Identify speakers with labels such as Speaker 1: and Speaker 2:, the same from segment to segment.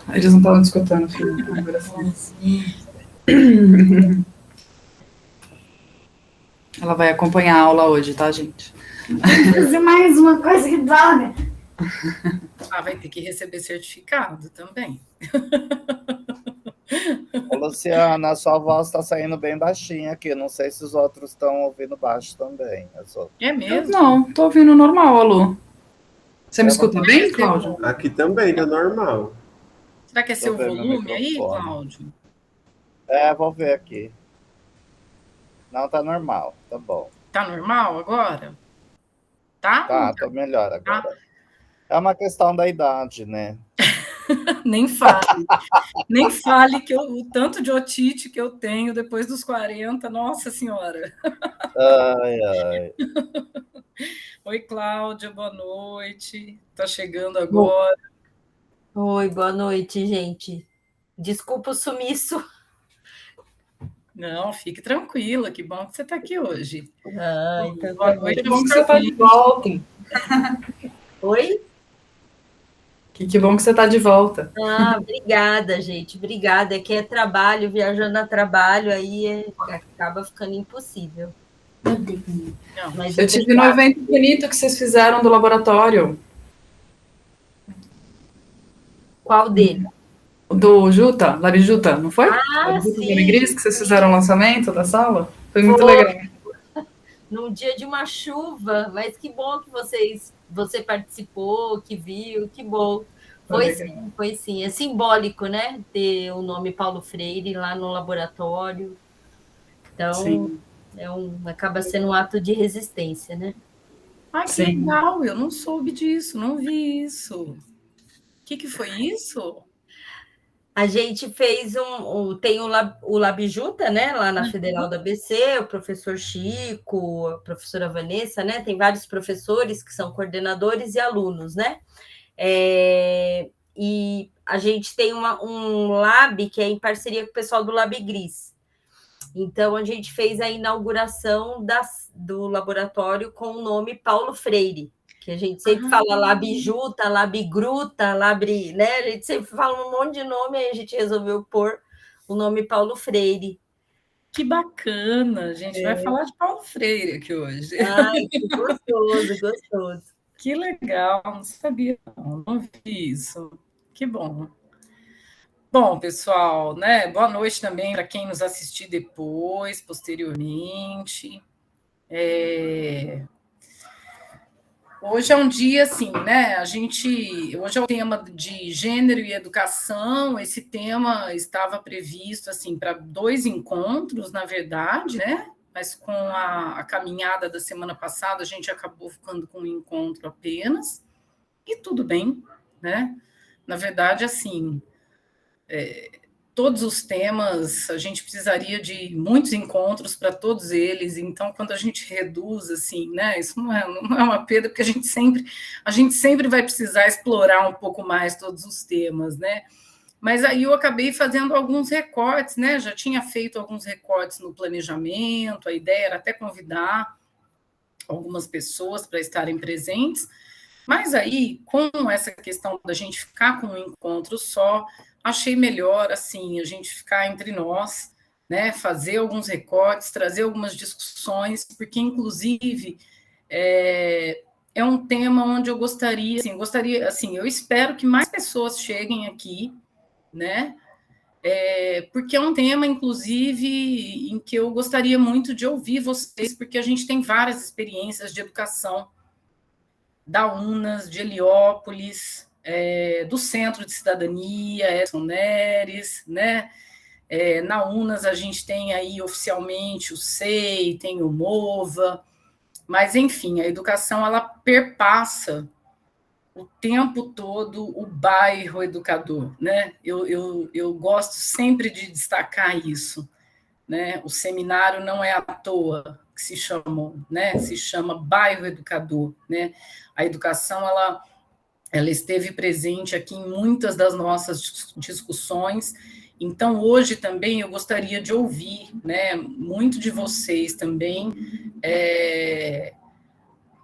Speaker 1: Eles não estavam escutando, filho. Agora sim. Ela vai acompanhar a aula hoje, tá, gente?
Speaker 2: Tem que fazer mais uma coisa que droga.
Speaker 3: Vai ter que receber certificado também.
Speaker 4: Ô, Luciana, a sua voz está saindo bem baixinha aqui. Não sei se os outros estão ouvindo baixo também.
Speaker 3: É mesmo?
Speaker 1: Não, tô ouvindo normal, Lu. Você me escuta bem, Cláudio?
Speaker 5: Aqui também, tá normal.
Speaker 3: Será que é seu volume aí, Cláudio?
Speaker 4: Vou ver aqui. Não, tá normal, tá bom.
Speaker 3: Tá normal agora? Tá?
Speaker 4: Tá melhor agora. Tá. É uma questão da idade, né?
Speaker 3: Nem fale. Nem fale que o tanto de otite que eu tenho depois dos 40, nossa senhora.
Speaker 4: Ai.
Speaker 3: Oi, Cláudia, boa noite. Tá chegando agora.
Speaker 6: Oi, boa noite, gente. Desculpa o sumiço.
Speaker 3: Não, fique tranquila, que bom que você está aqui hoje.
Speaker 6: Então
Speaker 1: boa noite. Que bom que você está de volta.
Speaker 6: Oi?
Speaker 1: Que bom que você está de volta.
Speaker 6: Obrigada, gente, obrigada. É que é trabalho, viajando a trabalho, aí acaba ficando impossível.
Speaker 1: Mas eu tive no evento bonito que vocês fizeram do laboratório.
Speaker 6: Qual dele?
Speaker 1: Do Juta, Labijuta, não foi?
Speaker 6: Sim.
Speaker 1: Gris, que vocês fizeram o lançamento da sala? Foi muito legal.
Speaker 6: Num dia de uma chuva, mas que bom que você participou, que viu, que bom. Foi sim. É simbólico, né? Ter o nome Paulo Freire lá no laboratório. Então, acaba sendo um ato de resistência, né?
Speaker 3: Que legal, eu não soube disso, não vi isso. O que foi isso?
Speaker 6: A gente fez tem o Labijuta, né, lá na Federal da ABC, o professor Chico, a professora Vanessa, né, tem vários professores que são coordenadores e alunos, né, e a gente tem um lab que é em parceria com o pessoal do Lab Gris. Então, a gente fez a inauguração do laboratório com o nome Paulo Freire, que a gente sempre fala Labijuta, Labigruta, né? A gente sempre fala um monte de nome, aí a gente resolveu pôr o nome Paulo Freire.
Speaker 3: Que bacana, a gente vai falar de Paulo Freire aqui hoje.
Speaker 6: Que gostoso.
Speaker 3: Que legal, não sabia, não vi isso. Que bom. Bom, pessoal, né? Boa noite também para quem nos assistir depois, posteriormente. Hoje é um dia assim, né? Hoje é o tema de gênero e educação. Esse tema estava previsto assim para 2 encontros, na verdade, né? Mas com a caminhada da semana passada, a gente acabou ficando com um encontro apenas. E tudo bem, né? Na verdade, assim, todos os temas, a gente precisaria de muitos encontros para todos eles, então quando a gente reduz, assim, né, isso não é uma perda, porque a gente sempre vai precisar explorar um pouco mais todos os temas, né, mas aí eu acabei fazendo alguns recortes, né, já tinha feito alguns recortes no planejamento, a ideia era até convidar algumas pessoas para estarem presentes, mas aí, com essa questão da gente ficar com um encontro só, achei melhor, assim, a gente ficar entre nós, né, fazer alguns recortes, trazer algumas discussões, porque, inclusive, é um tema onde eu gostaria, eu espero que mais pessoas cheguem aqui, né, porque é um tema, inclusive, em que eu gostaria muito de ouvir vocês, porque a gente tem várias experiências de educação da UNAS, de Heliópolis, do Centro de Cidadania, Edson Neres, né? Na UNAS a gente tem aí oficialmente o SEI, tem o MOVA, mas, enfim, a educação ela perpassa o tempo todo o bairro educador, né? Eu gosto sempre de destacar isso, né? O seminário não é à toa que se chamou, né? Se chama bairro educador, né? A educação ela esteve presente aqui em muitas das nossas discussões. Então, hoje também eu gostaria de ouvir, né, muito de vocês também,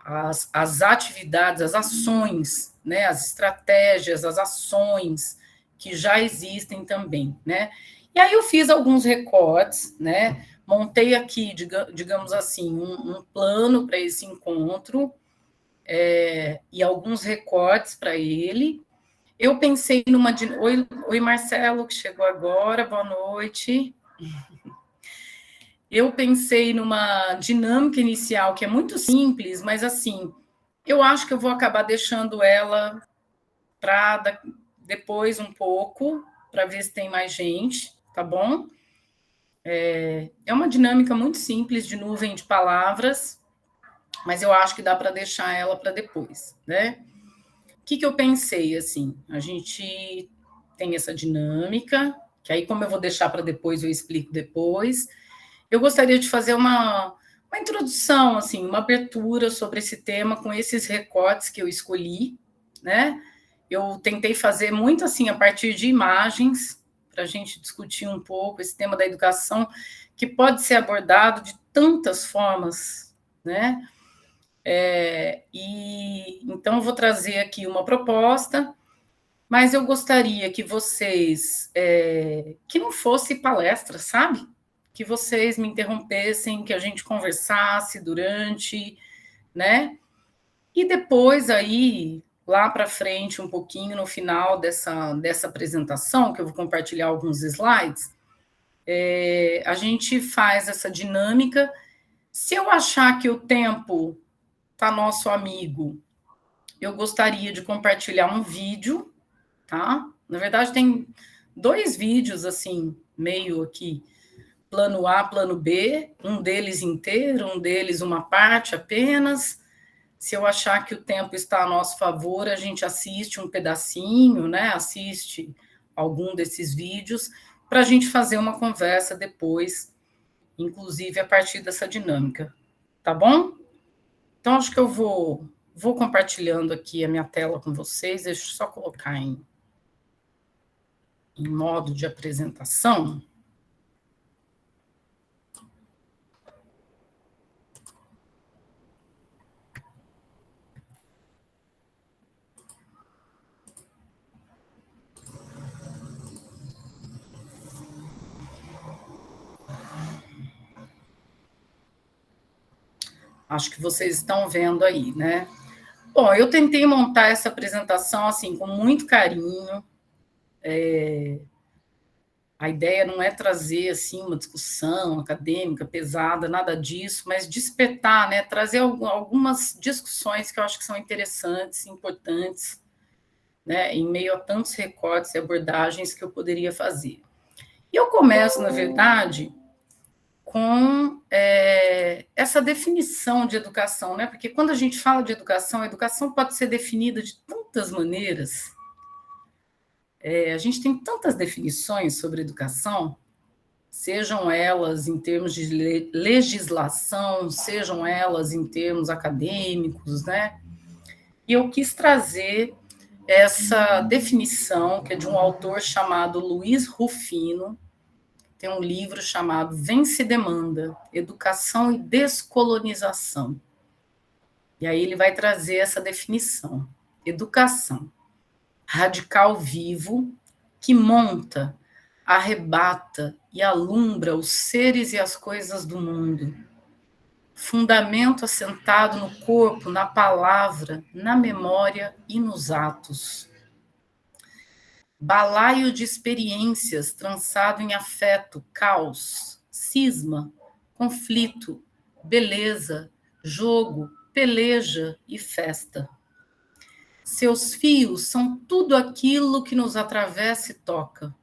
Speaker 3: as atividades, as ações, né, as estratégias, as ações que já existem também, né? E aí eu fiz alguns recortes, né? Montei aqui, digamos assim, um plano para esse encontro, e alguns recortes para ele. Eu pensei numa... Oi, Marcelo, que chegou agora, boa noite. Eu pensei numa dinâmica inicial que é muito simples, mas, assim, eu acho que eu vou acabar deixando ela para depois um pouco, para ver se tem mais gente, tá bom? É uma dinâmica muito simples de nuvem de palavras, mas eu acho que dá para deixar ela para depois, né? O que eu pensei, assim? A gente tem essa dinâmica, que aí, como eu vou deixar para depois, eu explico depois. Eu gostaria de fazer uma introdução, assim, uma abertura sobre esse tema com esses recortes que eu escolhi, né? Eu tentei fazer muito, assim, a partir de imagens, para a gente discutir um pouco esse tema da educação, que pode ser abordado de tantas formas, né? Então, eu vou trazer aqui uma proposta, mas eu gostaria que vocês, que não fosse palestra, sabe? Que vocês me interrompessem, que a gente conversasse durante, né? E depois aí, lá para frente, um pouquinho, no final dessa apresentação, que eu vou compartilhar alguns slides, a gente faz essa dinâmica. Se eu achar que o tempo tá nosso amigo, eu gostaria de compartilhar um vídeo, tá? Na verdade, tem 2 vídeos, assim, meio aqui, plano A, plano B, um deles inteiro, um deles uma parte apenas. Se eu achar que o tempo está a nosso favor, a gente assiste um pedacinho, né? Assiste algum desses vídeos, para a gente fazer uma conversa depois, inclusive a partir dessa dinâmica, tá bom? Então, acho que eu vou compartilhando aqui a minha tela com vocês. Deixa eu só colocar em modo de apresentação. Acho que vocês estão vendo aí, né? Bom, eu tentei montar essa apresentação, assim, com muito carinho. A ideia não é trazer, assim, uma discussão acadêmica pesada, nada disso, mas despertar, né? Trazer algumas discussões que eu acho que são interessantes, importantes, né? Em meio a tantos recortes e abordagens que eu poderia fazer. E eu começo, na verdade, com essa definição de educação, né? Porque quando a gente fala de educação, a educação pode ser definida de tantas maneiras. A gente tem tantas definições sobre educação, sejam elas em termos de legislação, sejam elas em termos acadêmicos, né? E eu quis trazer essa definição, que é de um autor chamado Luiz Rufino. Tem um livro chamado Vence e Demanda, Educação e Descolonização. E aí ele vai trazer essa definição. Educação, radical vivo, que monta, arrebata e alumbra os seres e as coisas do mundo. Fundamento assentado no corpo, na palavra, na memória e nos atos. Balaio de experiências trançado em afeto, caos, cisma, conflito, beleza, jogo, peleja e festa. Seus fios são tudo aquilo que nos atravessa e toca.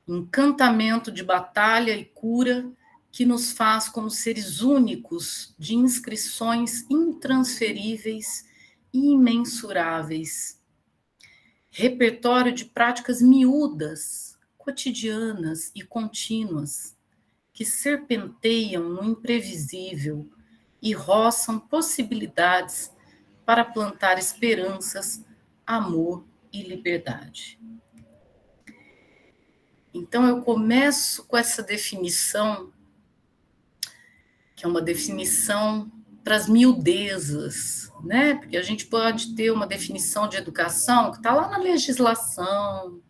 Speaker 3: Encantamento de batalha e cura que nos faz como seres únicos de inscrições intransferíveis e imensuráveis. Repertório de práticas miúdas, cotidianas e contínuas, que serpenteiam no imprevisível e roçam possibilidades para plantar esperanças, amor e liberdade. Então, eu começo com essa definição, que é uma definição para as miudezas, né? Porque a gente pode ter uma definição de educação que está lá na legislação,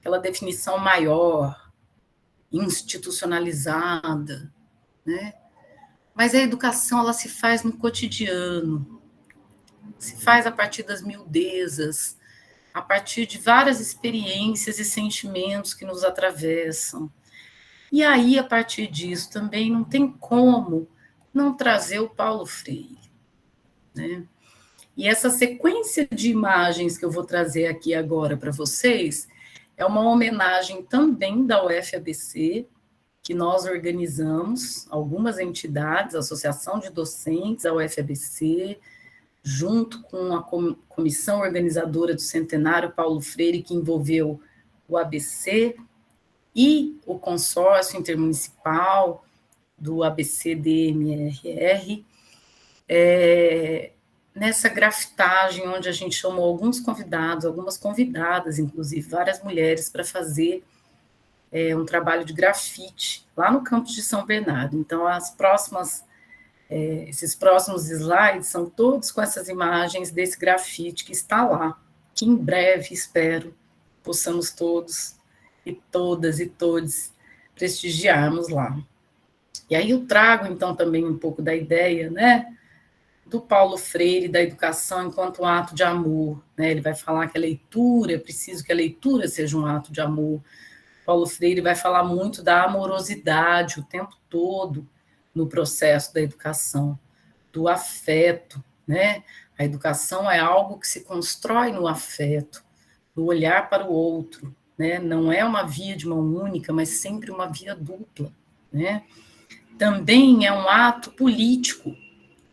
Speaker 3: aquela definição maior, institucionalizada, né? Mas a educação, ela se faz no cotidiano, se faz a partir das miudezas, a partir de várias experiências e sentimentos que nos atravessam. E aí, a partir disso, também não tem como não trazer o Paulo Freire, né? E essa sequência de imagens que eu vou trazer aqui agora para vocês é uma homenagem também da UFABC, que nós organizamos, algumas entidades, a Associação de Docentes da UFABC, junto com a comissão organizadora do Centenário Paulo Freire, que envolveu o ABC e o consórcio intermunicipal do ABC-DMRR, nessa grafitagem, onde a gente chamou alguns convidados, algumas convidadas, inclusive várias mulheres, para fazer um trabalho de grafite lá no campus de São Bernardo. Então, esses próximos slides são todos com essas imagens desse grafite que está lá, que em breve, espero, possamos todos e todas e todos prestigiarmos lá. E aí eu trago, então, também um pouco da ideia, né, do Paulo Freire, da educação enquanto um ato de amor, né? Ele vai falar que a leitura, é preciso que a leitura seja um ato de amor. Paulo Freire vai falar muito da amorosidade o tempo todo no processo da educação, do afeto, né? A educação é algo que se constrói no afeto, no olhar para o outro, né? Não é uma via de mão única, mas sempre uma via dupla, né? Também é um ato político.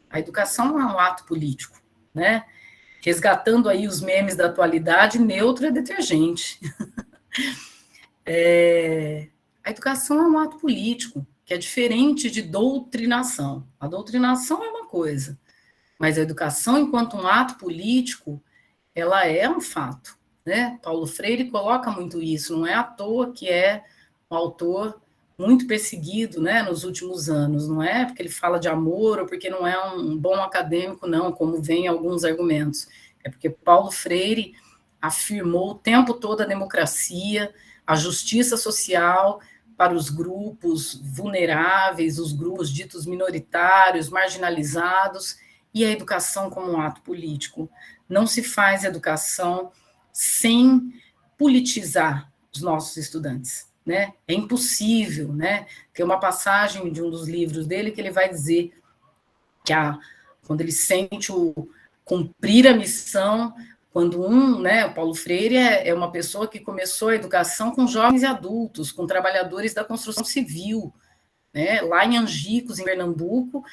Speaker 3: A educação é um ato político, né? Resgatando aí os memes da atualidade, neutro é detergente. A educação é um ato político, que é diferente de doutrinação. A doutrinação é uma coisa, mas a educação, enquanto um ato político, ela é um fato, né? Paulo Freire coloca muito isso, não é à toa que é um autor muito perseguido, né, nos últimos anos, não é porque ele fala de amor ou porque não é um bom acadêmico, não, como vem alguns argumentos, é porque Paulo Freire afirmou o tempo todo a democracia, a justiça social para os grupos vulneráveis, os grupos ditos minoritários, marginalizados, e a educação como um ato político. Não se faz educação sem politizar os nossos estudantes, né? É impossível, né? Tem uma passagem de um dos livros dele que ele vai dizer que quando ele sente o cumprir a missão, quando né, o Paulo Freire é uma pessoa que começou a educação com jovens e adultos, com trabalhadores da construção civil, né? Lá em Angicos, em Pernambuco,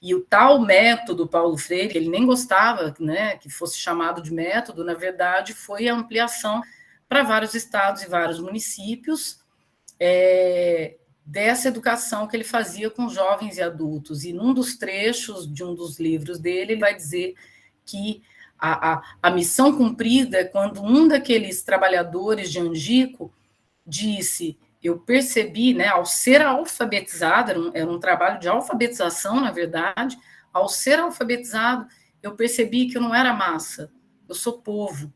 Speaker 3: e o tal método Paulo Freire, ele nem gostava, né, que fosse chamado de método, na verdade, foi a ampliação para vários estados e vários municípios, dessa educação que ele fazia com jovens e adultos. E num dos trechos de um dos livros dele, ele vai dizer que a missão cumprida é quando um daqueles trabalhadores de Angico disse: eu percebi, né, ao ser alfabetizado, era um trabalho de alfabetização, na verdade, ao ser alfabetizado, eu percebi que eu não era massa, eu sou povo,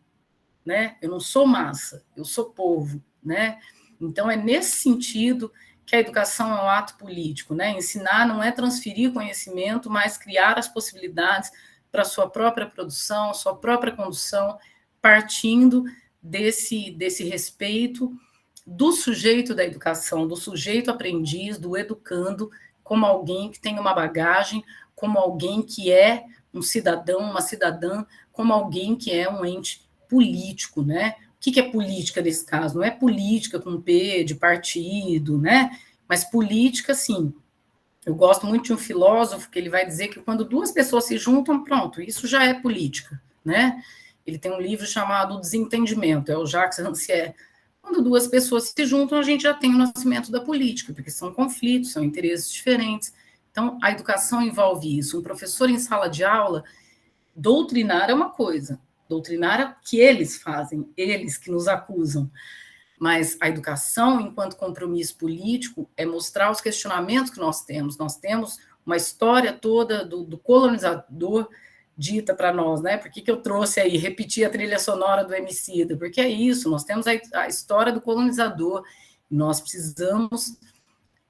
Speaker 3: né? Eu não sou massa, eu sou povo, né? Então, é nesse sentido que a educação é um ato político, né? Ensinar não é transferir conhecimento, mas criar as possibilidades para a sua própria produção, sua própria condução, partindo desse respeito do sujeito da educação, do sujeito aprendiz, do educando, como alguém que tem uma bagagem, como alguém que é um cidadão, uma cidadã, como alguém que é um ente político, né? O que é política nesse caso? Não é política com P de partido, né? Mas política, sim. Eu gosto muito de um filósofo que ele vai dizer que quando duas pessoas se juntam, pronto, isso já é política, né? Ele tem um livro chamado O Desentendimento, é o Jacques Rancière. Quando duas pessoas se juntam, a gente já tem o nascimento da política, porque são conflitos, são interesses diferentes. Então, a educação envolve isso. Um professor em sala de aula, doutrinar é uma coisa, doutrinar é o que eles fazem, eles que nos acusam. Mas a educação, enquanto compromisso político, é mostrar os questionamentos que nós temos. Nós temos uma história toda do colonizador dita para nós, né? Por que eu trouxe aí, repetir a trilha sonora do Emicida? Porque é isso, nós temos a história do colonizador, e nós precisamos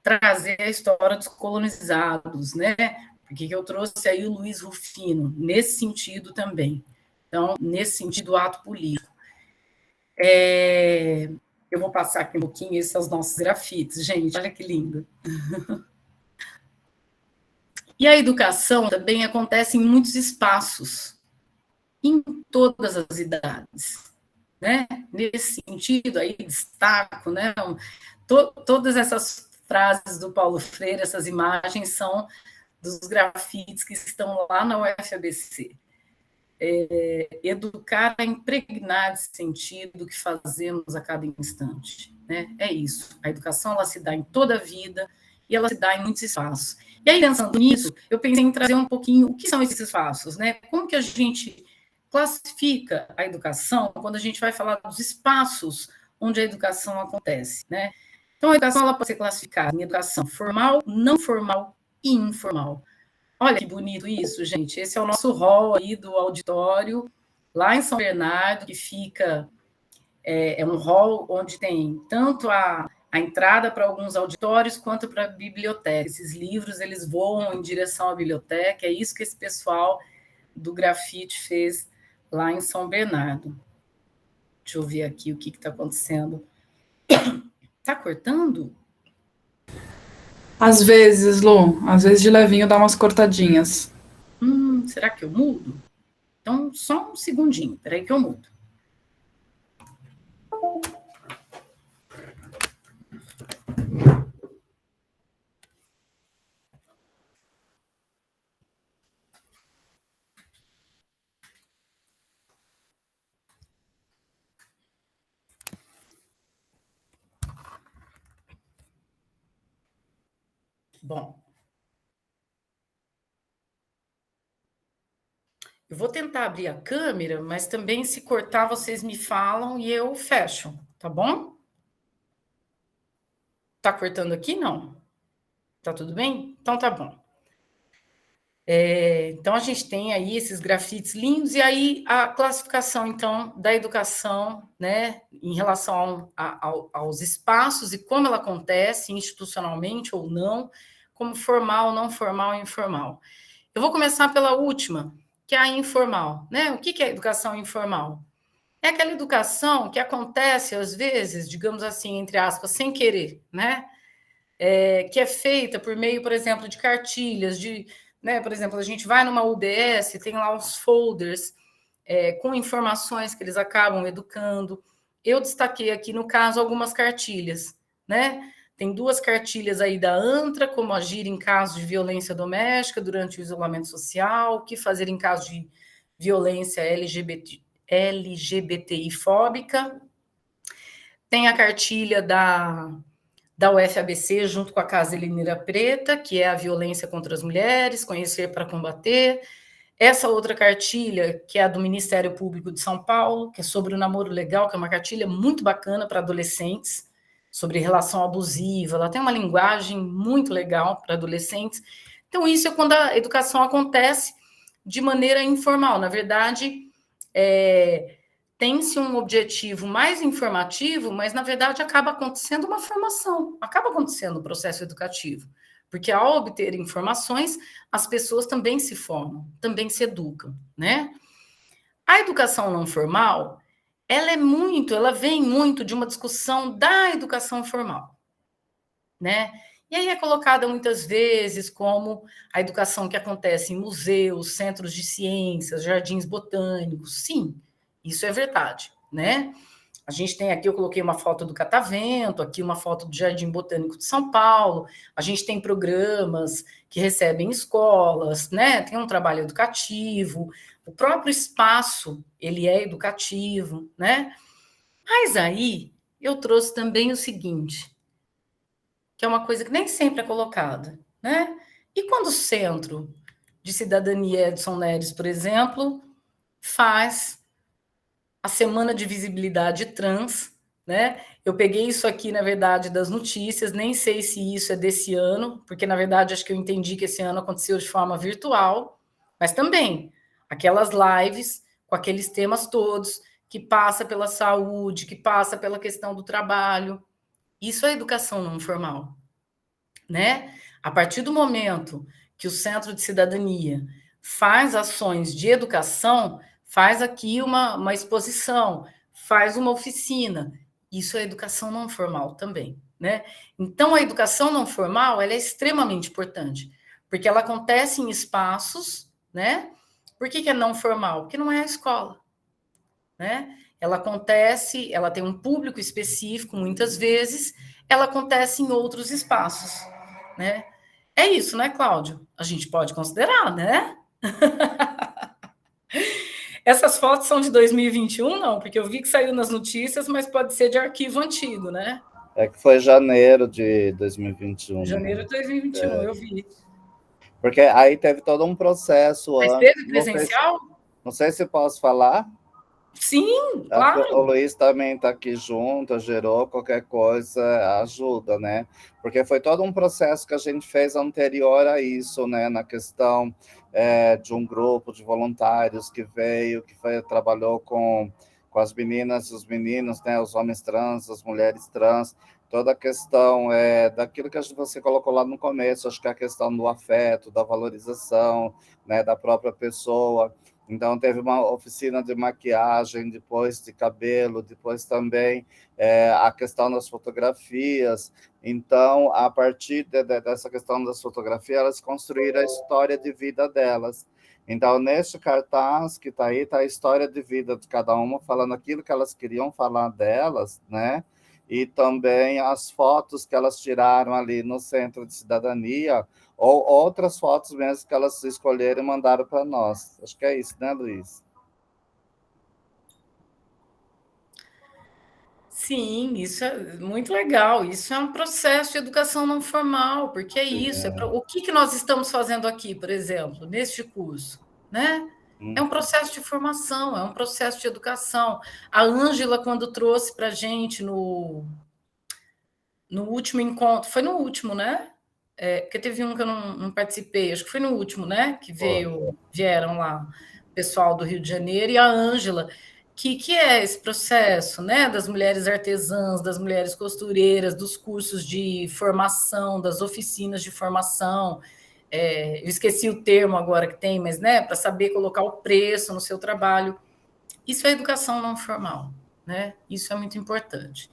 Speaker 3: trazer a história dos colonizados, né? Por que eu trouxe aí o Luiz Rufino? Nesse sentido também. Então, nesse sentido, ato político. Eu vou passar aqui um pouquinho, esses são os nossos grafites, gente, olha que lindo. E a educação também acontece em muitos espaços, em todas as idades, né? Nesse sentido, aí destaco, né? Todas essas frases do Paulo Freire, essas imagens são dos grafites que estão lá na UFABC. Educar a impregnar esse sentido que fazemos a cada instante, né? É isso. A educação, ela se dá em toda a vida e ela se dá em muitos espaços. E aí, pensando nisso, eu pensei em trazer um pouquinho o que são esses espaços, né? Como que a gente classifica a educação quando a gente vai falar dos espaços onde a educação acontece, né? Então, a educação, ela pode ser classificada em educação formal, não formal e informal. Olha que bonito isso, gente. Esse é o nosso hall aí do auditório, lá em São Bernardo, que fica... É um hall onde tem tanto a entrada para alguns auditórios quanto para a biblioteca. Esses livros, eles voam em direção à biblioteca. É isso que esse pessoal do grafite fez lá em São Bernardo. Deixa eu ver aqui o que está acontecendo. Está cortando?
Speaker 1: Às vezes, Lu, às vezes de levinho dá umas cortadinhas.
Speaker 3: Será que eu mudo? Então, só um segundinho, peraí que eu mudo. Bom, eu vou tentar abrir a câmera, mas também se cortar vocês me falam e eu fecho, tá bom? Tá cortando aqui? Não. Tá tudo bem? Então tá bom. Então a gente tem aí esses grafites lindos e aí a classificação então da educação, né, em relação aos espaços e como ela acontece institucionalmente ou não, como formal, não formal e informal. Eu vou começar pela última, que é a informal, né? O que é a educação informal? É aquela educação que acontece, às vezes, digamos assim, entre aspas, sem querer, né? Que é feita por meio, por exemplo, de cartilhas, né? Por exemplo, a gente vai numa UBS, tem lá os folders com informações que eles acabam educando. Eu destaquei aqui, no caso, algumas cartilhas, né? Tem 2 cartilhas aí da ANTRA, como agir em caso de violência doméstica durante o isolamento social, o que fazer em caso de violência LGBTI-fóbica. Tem a cartilha da UFABC, junto com a Casa Heleneira Preta, que é a violência contra as mulheres, conhecer para combater. Essa outra cartilha, que é a do Ministério Público de São Paulo, que é sobre o namoro legal, que é uma cartilha muito bacana para adolescentes, sobre relação abusiva, ela tem uma linguagem muito legal para adolescentes. Então, isso é quando a educação acontece de maneira informal. Na verdade, tem-se um objetivo mais informativo, mas, na verdade, acaba acontecendo uma formação, acaba acontecendo o processo educativo, porque, ao obter informações, as pessoas também se formam, também se educam, né? A educação não formal, ela vem muito de uma discussão da educação formal, né? E aí é colocada muitas vezes como a educação que acontece em museus, centros de ciências, jardins botânicos. Sim, isso é verdade, né? A gente tem aqui, eu coloquei uma foto do Catavento, aqui uma foto do Jardim Botânico de São Paulo, a gente tem programas que recebem escolas, né? Tem um trabalho educativo, o próprio espaço, ele é educativo, né? Mas aí, eu trouxe também o seguinte, que é uma coisa que nem sempre é colocada, né? E quando o Centro de Cidadania Edson Neres, por exemplo, faz a Semana de Visibilidade Trans, né? Eu peguei isso aqui, na verdade, das notícias, nem sei se isso é desse ano, porque, na verdade, acho que eu entendi que esse ano aconteceu de forma virtual, mas também, aquelas lives com aqueles temas todos, que passa pela saúde, que passa pela questão do trabalho. Isso é educação não formal, né? A partir do momento que o Centro de Cidadania faz ações de educação, faz aqui uma exposição, faz uma oficina, isso é educação não formal também, né? Então, a educação não formal, ela é extremamente importante, porque ela acontece em espaços, né? Por que é não formal? Porque não é a escola, né? Ela acontece, ela tem um público específico, muitas vezes, ela acontece em outros espaços, né? É isso, né, Cláudio? A gente pode considerar, né? Essas fotos são de 2021, não? Porque eu vi que saiu nas notícias, mas pode ser de arquivo antigo, né?
Speaker 4: É que foi janeiro de 2021.
Speaker 3: Janeiro de 2021, eu vi.
Speaker 4: Porque aí teve todo um processo
Speaker 3: Mas
Speaker 4: antes.
Speaker 3: teve presencial?
Speaker 4: Não sei se posso falar.
Speaker 3: Sim, claro.
Speaker 4: O Luiz também está aqui junto, gerou qualquer coisa, ajuda, né? Porque foi todo um processo que a gente fez anterior a isso, né? Na questão de um grupo de voluntários que veio, trabalhou com as meninas e os meninos, né? Os homens trans, as mulheres trans, toda a questão daquilo que você colocou lá no começo, acho que é a questão do afeto, da valorização, né? Da própria pessoa. Então, teve uma oficina de maquiagem, depois de cabelo, depois também a questão das fotografias. Então, a partir dessa questão das fotografias, elas construíram a história de vida delas. Então, neste cartaz que está aí, está a história de vida de cada uma, falando aquilo que elas queriam falar delas, né? E também as fotos que elas tiraram ali no Centro de Cidadania, ou outras fotos mesmo que elas escolheram e mandaram para nós. Acho que é isso, né, Luiz?
Speaker 3: Sim, isso é muito legal. Isso é um processo de educação não formal, porque é isso. O que nós estamos fazendo aqui, por exemplo, neste curso, né? É um processo de formação, é um processo de educação. A Ângela, quando trouxe para a gente no último encontro, foi no último, né? Porque teve um que eu não participei, acho que foi no último, né? Que vieram lá o pessoal do Rio de Janeiro e a Ângela, que é esse processo, né? Das mulheres artesãs, das mulheres costureiras, dos cursos de formação, das oficinas de formação. Eu esqueci o termo agora que tem, mas, né? Para saber colocar o preço no seu trabalho. Isso é educação não formal, né? Isso é muito importante.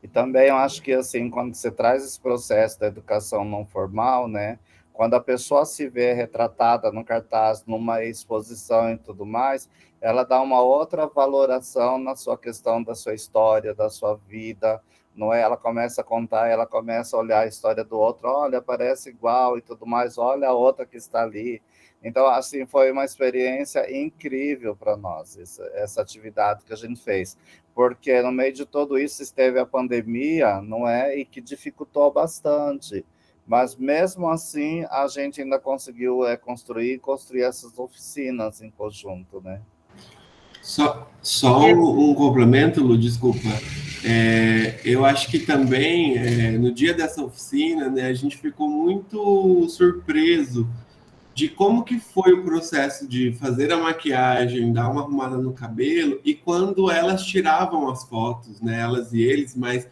Speaker 4: E também eu acho que, assim, quando você traz esse processo da educação não formal, né, quando a pessoa se vê retratada no cartaz, numa exposição e tudo mais, ela dá uma outra valoração na sua questão da sua história, da sua vida, não é? Ela começa a contar, ela começa a olhar a história do outro, olha, parece igual e tudo mais, olha a outra que está ali. Então, assim, foi uma experiência incrível para nós, essa atividade que a gente fez, porque no meio de tudo isso esteve a pandemia, não é? E que dificultou bastante, mas mesmo assim a gente ainda conseguiu construir essas oficinas em conjunto, né?
Speaker 5: Só um complemento, Lu, desculpa. Eu acho que também, no dia dessa oficina, né, a gente ficou muito surpreso de como que foi o processo de fazer a maquiagem, dar uma arrumada no cabelo, e quando elas tiravam as fotos, né, elas e eles, mas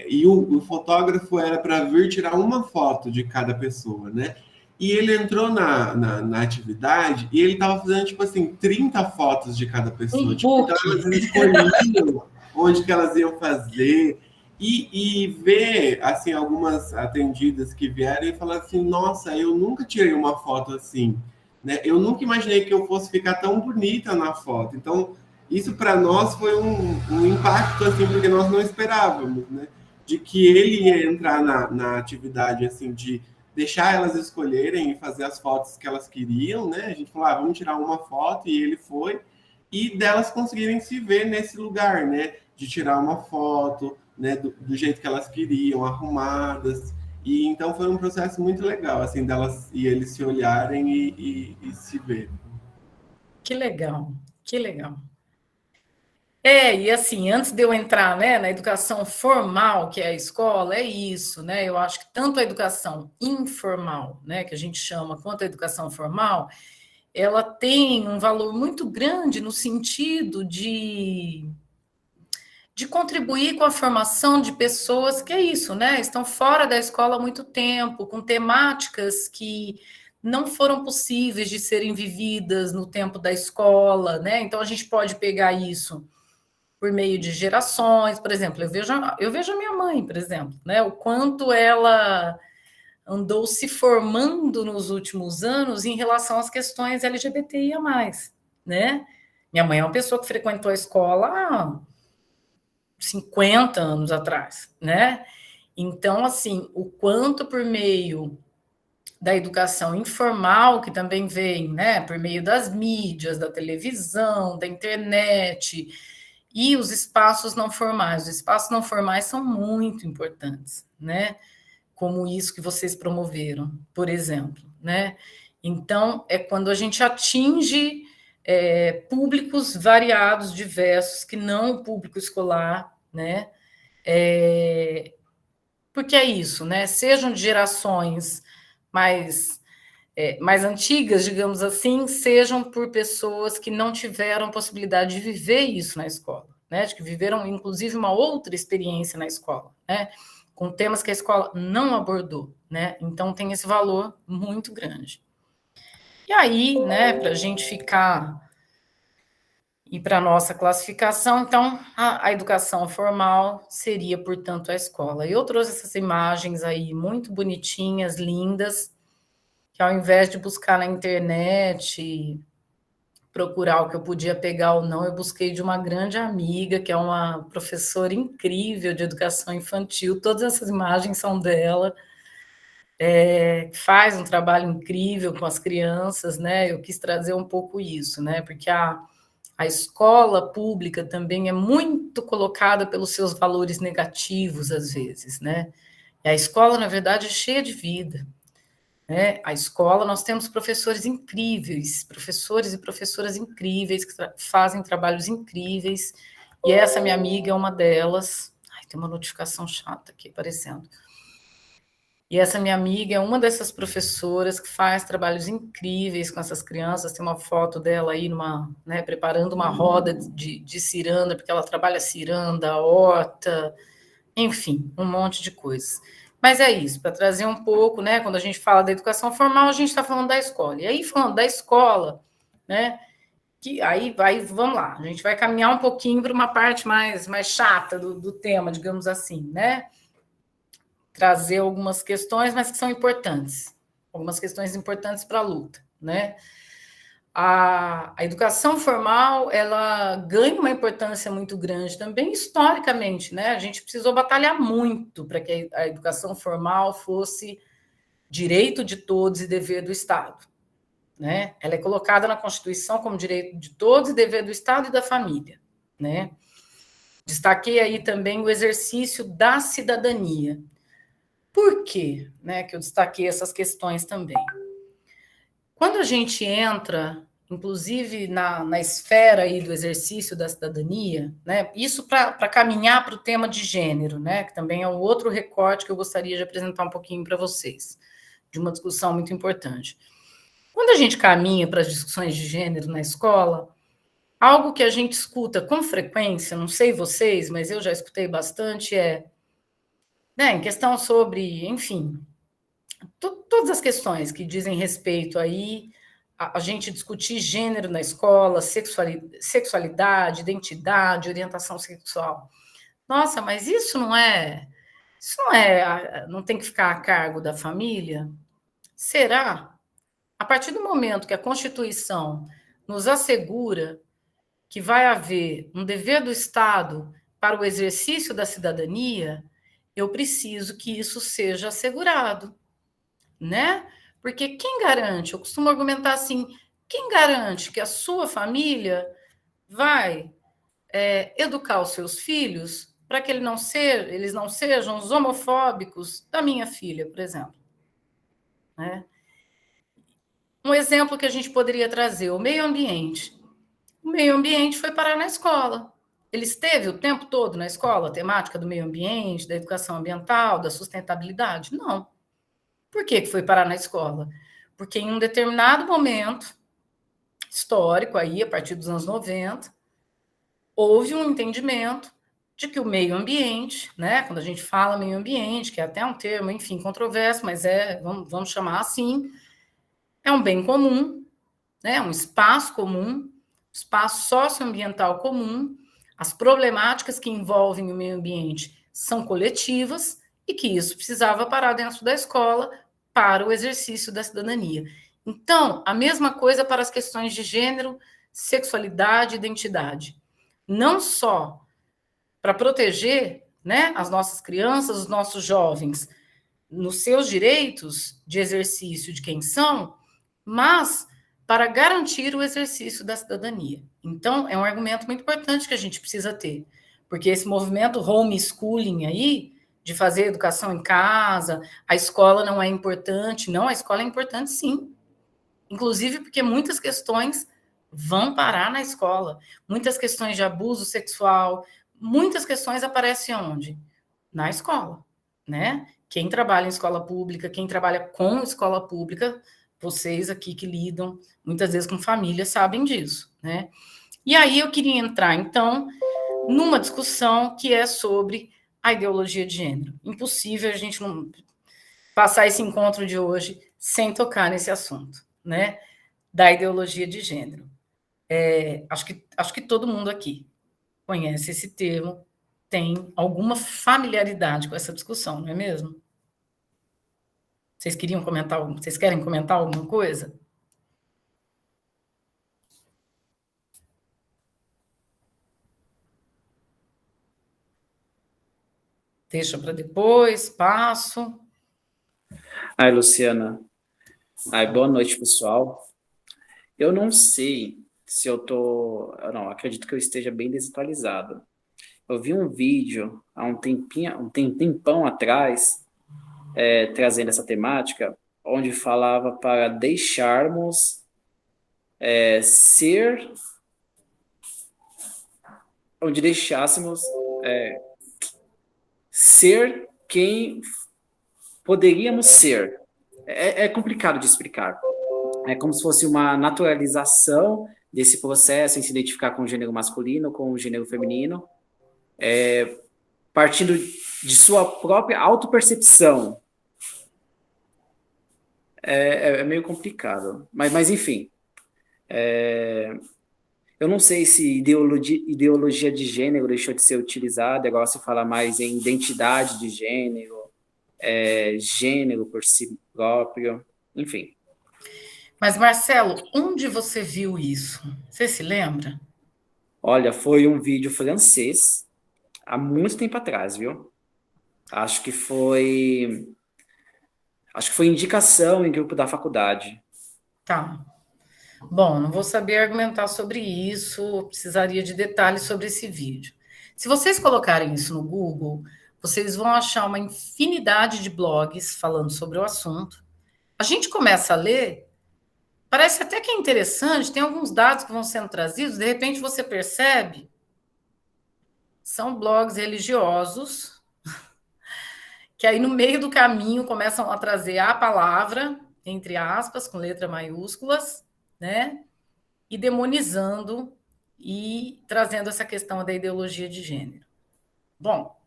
Speaker 5: e o fotógrafo era para vir tirar uma foto de cada pessoa, né? E ele entrou na atividade e ele estava fazendo, tipo assim, 30 fotos de cada pessoa. Então elas escolhiam onde que elas iam fazer. E ver, assim, algumas atendidas que vieram e falaram assim, nossa, eu nunca tirei uma foto assim, né? Eu nunca imaginei que eu fosse ficar tão bonita na foto. Então, isso para nós foi um impacto, assim, porque nós não esperávamos, né? De que ele ia entrar na atividade, assim, de deixar elas escolherem e fazer as fotos que elas queriam, né? A gente falou, vamos tirar uma foto, e ele foi, e delas conseguirem se ver nesse lugar, né? De tirar uma foto, né, do jeito que elas queriam, arrumadas. E então foi um processo muito legal, assim, delas e eles se olharem e se verem.
Speaker 3: Que legal, que legal. E assim, antes de eu entrar, né, na educação formal, que é a escola, é isso, né? Eu acho que tanto a educação informal, né, que a gente chama, quanto a educação formal, ela tem um valor muito grande no sentido de contribuir com a formação de pessoas que é isso, né? Estão fora da escola há muito tempo, com temáticas que não foram possíveis de serem vividas no tempo da escola, né? Então a gente pode pegar isso por meio de gerações, por exemplo, eu vejo a minha mãe, por exemplo, né? O quanto ela andou se formando nos últimos anos em relação às questões LGBTIA+, né? Minha mãe é uma pessoa que frequentou a escola há 50 anos atrás, né? Então, assim, o quanto por meio da educação informal, que também vem, né, por meio das mídias, da televisão, da internet, e os espaços não formais. Os espaços não formais são muito importantes, né? Como isso que vocês promoveram, por exemplo, né? Então, é quando a gente atinge públicos variados, diversos, que não o público escolar, né? Porque é isso, né? Sejam de gerações mais antigas, digamos assim, sejam por pessoas que não tiveram possibilidade de viver isso na escola, né? De que viveram, inclusive, uma outra experiência na escola, né? Com temas que a escola não abordou, né? Então tem esse valor muito grande. E aí, né, para a gente e para a nossa classificação, então, a educação formal seria, portanto, a escola. E eu trouxe essas imagens aí muito bonitinhas, lindas, que ao invés de buscar na internet, procurar o que eu podia pegar ou não, eu busquei de uma grande amiga, que é uma professora incrível de educação infantil, todas essas imagens são dela, faz um trabalho incrível com as crianças, né? Eu quis trazer um pouco isso, né? Porque a escola pública também é muito colocada pelos seus valores negativos, às vezes, né? E a escola, na verdade, é cheia de vida, né? A escola, nós temos professores incríveis, professores e professoras incríveis, que fazem trabalhos incríveis, e essa minha amiga é uma delas. Ai, tem uma notificação chata aqui aparecendo. E essa minha amiga é uma dessas professoras que faz trabalhos incríveis com essas crianças. Tem uma foto dela aí, né, preparando uma roda de ciranda, porque ela trabalha ciranda, horta, enfim, um monte de coisas. Mas é isso, para trazer um pouco, né? Quando a gente fala da educação formal, a gente está falando da escola. E aí, falando da escola, né? Que aí vamos lá, a gente vai caminhar um pouquinho para uma parte mais chata do tema, digamos assim, né? Trazer algumas questões, mas que são importantes, algumas questões importantes para a luta, né? A educação formal, ela ganha uma importância muito grande também historicamente, né? A gente precisou batalhar muito para que a educação formal fosse direito de todos e dever do Estado, né? Ela é colocada na Constituição como direito de todos e dever do Estado e da família, né? Destaquei aí também o exercício da cidadania. Por quê, né, que eu destaquei essas questões também? Quando a gente entra, inclusive na esfera aí do exercício da cidadania, né, isso para caminhar para o tema de gênero, né, que também é um outro recorte que eu gostaria de apresentar um pouquinho para vocês, de uma discussão muito importante. Quando a gente caminha para as discussões de gênero na escola, algo que a gente escuta com frequência, não sei vocês, mas eu já escutei bastante, né, em questão sobre, enfim, todas as questões que dizem respeito aí a gente discutir gênero na escola, sexualidade, identidade, orientação sexual. Nossa, mas não tem que ficar a cargo da família? Será? A partir do momento que a Constituição nos assegura que vai haver um dever do Estado para o exercício da cidadania, eu preciso que isso seja assegurado, né? Porque quem garante, eu costumo argumentar assim, quem garante que a sua família vai educar os seus filhos para que eles não sejam os homofóbicos da minha filha, por exemplo, né? Um exemplo que a gente poderia trazer, o meio ambiente. O meio ambiente foi parar na escola. Ele esteve o tempo todo na escola, a temática do meio ambiente, da educação ambiental, da sustentabilidade? Não. Por que foi parar na escola? Porque em um determinado momento, histórico aí, a partir dos anos 90, houve um entendimento de que o meio ambiente, né, quando a gente fala meio ambiente, que é até um termo, enfim, controverso, mas vamos chamar assim, é um bem comum, né, um espaço comum, espaço socioambiental comum, as problemáticas que envolvem o meio ambiente são coletivas e que isso precisava parar dentro da escola para o exercício da cidadania. Então, a mesma coisa para as questões de gênero, sexualidade e identidade. Não só para proteger, né, as nossas crianças, os nossos jovens, nos seus direitos de exercício de quem são, mas para garantir o exercício da cidadania. Então, é um argumento muito importante que a gente precisa ter, porque esse movimento homeschooling aí, de fazer educação em casa, a escola não é importante. Não, a escola é importante sim. Inclusive porque muitas questões vão parar na escola. Muitas questões de abuso sexual, muitas questões aparecem onde? Na escola, né? Quem trabalha em escola pública, quem trabalha com escola pública, vocês aqui que lidam muitas vezes com família sabem disso, né? E aí eu queria entrar, então, numa discussão que é sobre a ideologia de gênero. Impossível a gente não passar esse encontro de hoje sem tocar nesse assunto, né? Da ideologia de gênero. Acho que todo mundo aqui conhece esse termo, tem alguma familiaridade com essa discussão, não é mesmo? Vocês querem comentar alguma coisa? Deixa para depois, passo.
Speaker 7: Ai, Luciana. Ai, boa noite, pessoal. Eu não sei se eu tô... Eu não, acredito que eu esteja bem desatualizado. Eu vi um vídeo há um tempão atrás, trazendo essa temática, onde falava para deixarmos ser... Onde deixássemos ser quem poderíamos ser. É complicado de explicar. É como se fosse uma naturalização desse processo em se identificar com o gênero masculino, com o gênero feminino, partindo de sua própria autopercepção. É meio complicado. Mas enfim. Eu não sei se ideologia de gênero deixou de ser utilizada, agora se fala mais em identidade de gênero, gênero por si próprio, enfim.
Speaker 3: Mas, Marcelo, onde você viu isso? Você se lembra?
Speaker 7: Olha, foi um vídeo francês, há muito tempo atrás, viu? Acho que foi indicação em grupo da faculdade.
Speaker 3: Tá. Bom, não vou saber argumentar sobre isso, precisaria de detalhes sobre esse vídeo. Se vocês colocarem isso no Google, vocês vão achar uma infinidade de blogs falando sobre o assunto. A gente começa a ler, parece até que é interessante, tem alguns dados que vão sendo trazidos, de repente você percebe, são blogs religiosos, que aí no meio do caminho começam a trazer a palavra, entre aspas, com letras maiúsculas, né? E demonizando e trazendo essa questão da ideologia de gênero. Bom,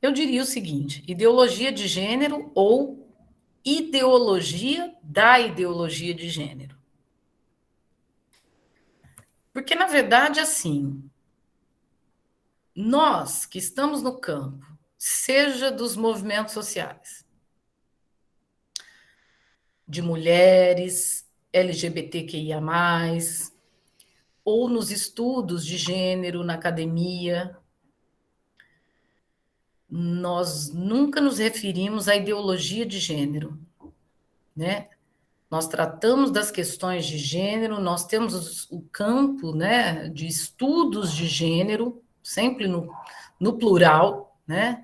Speaker 3: eu diria o seguinte: ideologia de gênero ou ideologia da ideologia de gênero. Porque, na verdade, assim, nós que estamos no campo, seja dos movimentos sociais, de mulheres, LGBTQIA+, ou nos estudos de gênero na academia, nós nunca nos referimos à ideologia de gênero, né? Nós tratamos das questões de gênero, nós temos o campo, né, de estudos de gênero, sempre no plural, né?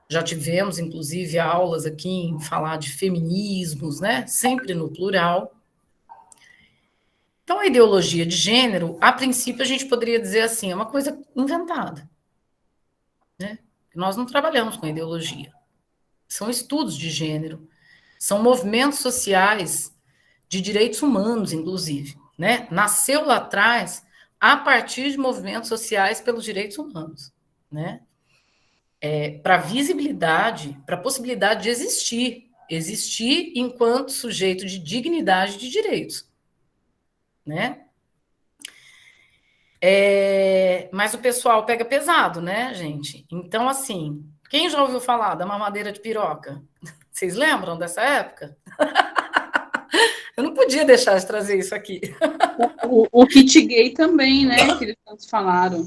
Speaker 3: Já tivemos, inclusive, aulas aqui em falar de feminismos, né? Sempre no plural. Então, a ideologia de gênero, a princípio, a gente poderia dizer assim, é uma coisa inventada, né? Nós não trabalhamos com ideologia. São estudos de gênero, são movimentos sociais de direitos humanos, inclusive, né? Nasceu lá atrás a partir de movimentos sociais pelos direitos humanos, né? Para visibilidade, para a possibilidade de existir enquanto sujeito de dignidade de direitos, né? Mas o pessoal pega pesado, né, gente? Então, assim, quem já ouviu falar da mamadeira de piroca? Vocês lembram dessa época? Eu não podia deixar de trazer isso aqui.
Speaker 1: O kit gay também, né? Que eles tantos falaram.